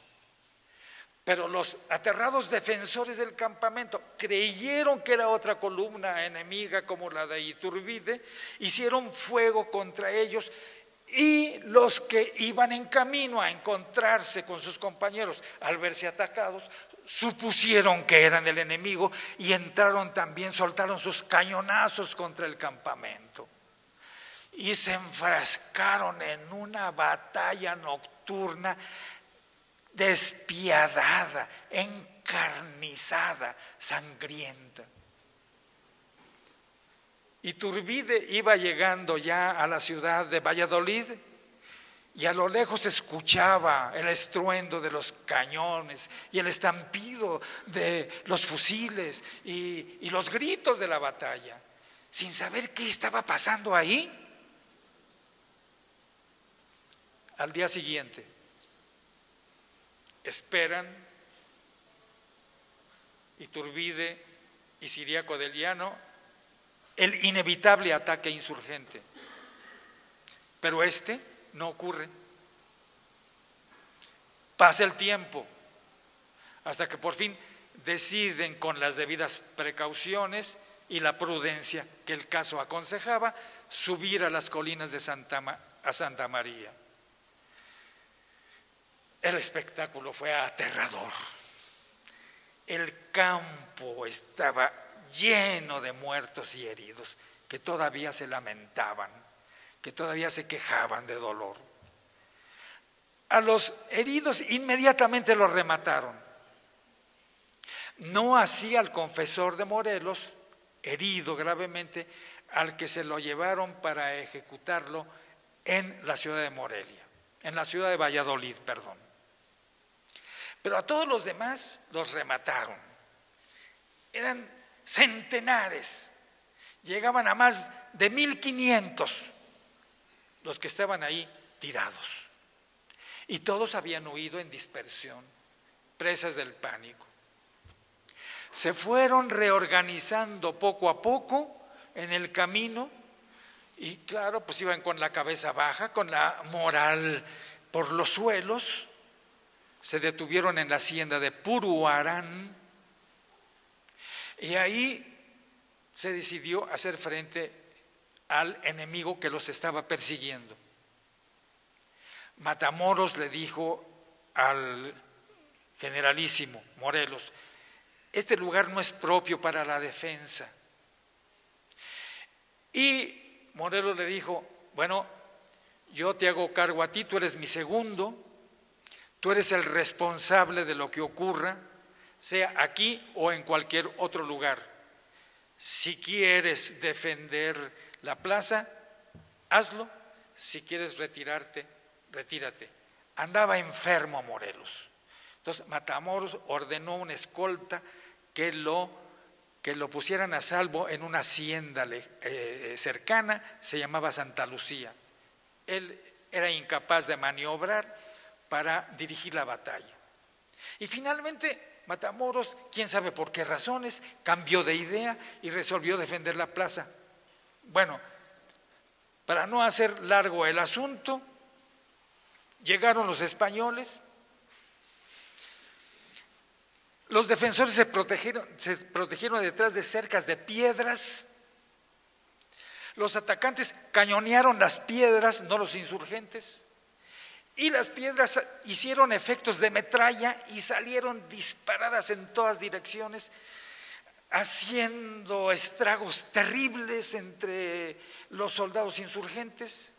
Pero los aterrados defensores del campamento creyeron que era otra columna enemiga como la de Iturbide, hicieron fuego contra ellos, y los que iban en camino a encontrarse con sus compañeros al verse atacados, supusieron que eran el enemigo y entraron también, soltaron sus cañonazos contra el campamento y se enfrascaron en una batalla nocturna despiadada, encarnizada, sangrienta. Iturbide iba llegando ya a la ciudad de Valladolid y a lo lejos se escuchaba el estruendo de los cañones y el estampido de los fusiles y los gritos de la batalla, sin saber qué estaba pasando ahí. Al día siguiente esperan Iturbide y Ciriaco de Liano el inevitable ataque insurgente, pero este no ocurre. Pasa el tiempo hasta que por fin deciden, con las debidas precauciones y la prudencia que el caso aconsejaba, subir a las colinas de Santa María. El espectáculo fue aterrador. El campo estaba lleno de muertos y heridos que todavía se lamentaban, que todavía se quejaban de dolor. A los heridos inmediatamente los remataron. No así al confesor de Morelos, herido gravemente, al que se lo llevaron para ejecutarlo en la ciudad de Morelia, en la ciudad de Valladolid, perdón. Pero a todos los demás los remataron. Eran centenares, llegaban a más de 1,500 los que estaban ahí tirados. Y todos habían huido en dispersión, presas del pánico. Se fueron reorganizando poco a poco en el camino y claro, pues iban con la cabeza baja, con la moral por los suelos. Se detuvieron en la hacienda de Puruarán y ahí se decidió hacer frente al enemigo que los estaba persiguiendo. Matamoros le dijo al generalísimo Morelos: este lugar no es propio para la defensa. Y Morelos le dijo: bueno, yo te hago cargo a ti, tú eres mi segundo, tú eres el responsable de lo que ocurra, sea aquí o en cualquier otro lugar. Si quieres defender la plaza, hazlo. Si quieres retirarte, retírate. Andaba enfermo Morelos. Entonces Matamoros ordenó una escolta que lo pusieran a salvo en una hacienda cercana, se llamaba Santa Lucía. Él era incapaz de maniobrar para dirigir la batalla. Y finalmente Matamoros, quién sabe por qué razones, cambió de idea y resolvió defender la plaza. Bueno, para no hacer largo el asunto, llegaron los españoles. Los defensores se protegieron detrás de cercas de piedras. Los atacantes cañonearon las piedras, no los insurgentes. Y las piedras hicieron efectos de metralla y salieron disparadas en todas direcciones, haciendo estragos terribles entre los soldados insurgentes.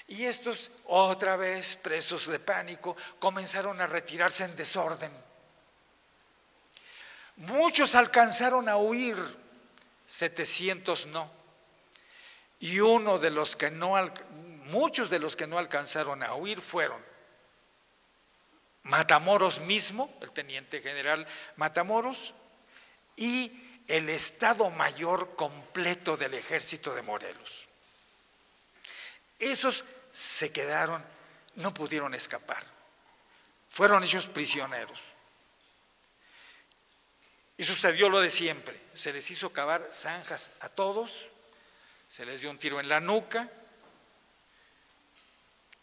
Y estos, otra vez presos de pánico, comenzaron a retirarse en desorden. Muchos alcanzaron a huir, 700 no. Y muchos de los que no alcanzaron a huir fueron Matamoros mismo, el teniente general Matamoros, y el Estado Mayor completo del ejército de Morelos. Esos se quedaron, no pudieron escapar, fueron hechos prisioneros. Y sucedió lo de siempre, se les hizo cavar zanjas a todos, se les dio un tiro en la nuca,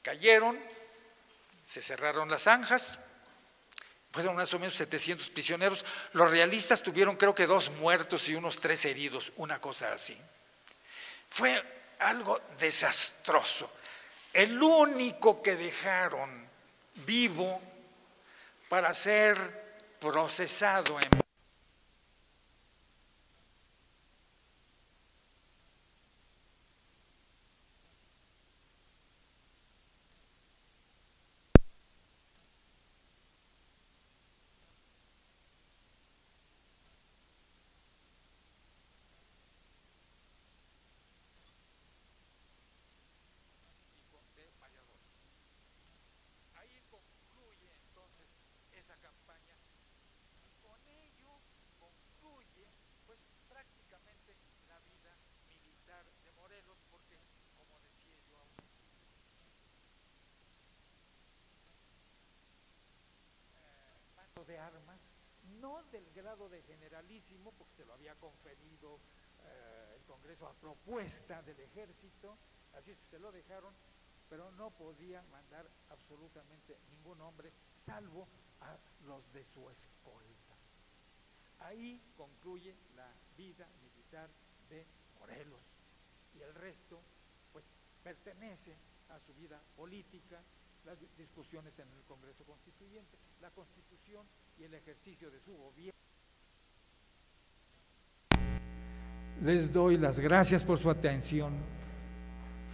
cayeron, se cerraron las zanjas fueron más o menos 700 prisioneros. Los realistas tuvieron creo que 2 muertos y unos 3 heridos, una cosa así. Fue algo desastroso. El único que dejaron vivo para ser procesado en de armas, no del grado de generalísimo, porque se lo había conferido el Congreso a propuesta del Ejército, así es que se lo dejaron, pero no podía mandar absolutamente ningún hombre, salvo a los de su escolta. Ahí concluye la vida militar de Morelos, y el resto, pues, pertenece a su vida política, las discusiones en el Congreso Constituyente, la Constitución y el ejercicio de su gobierno. Les doy las gracias por su atención,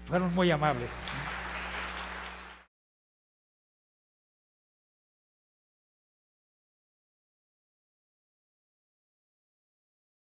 fueron muy amables.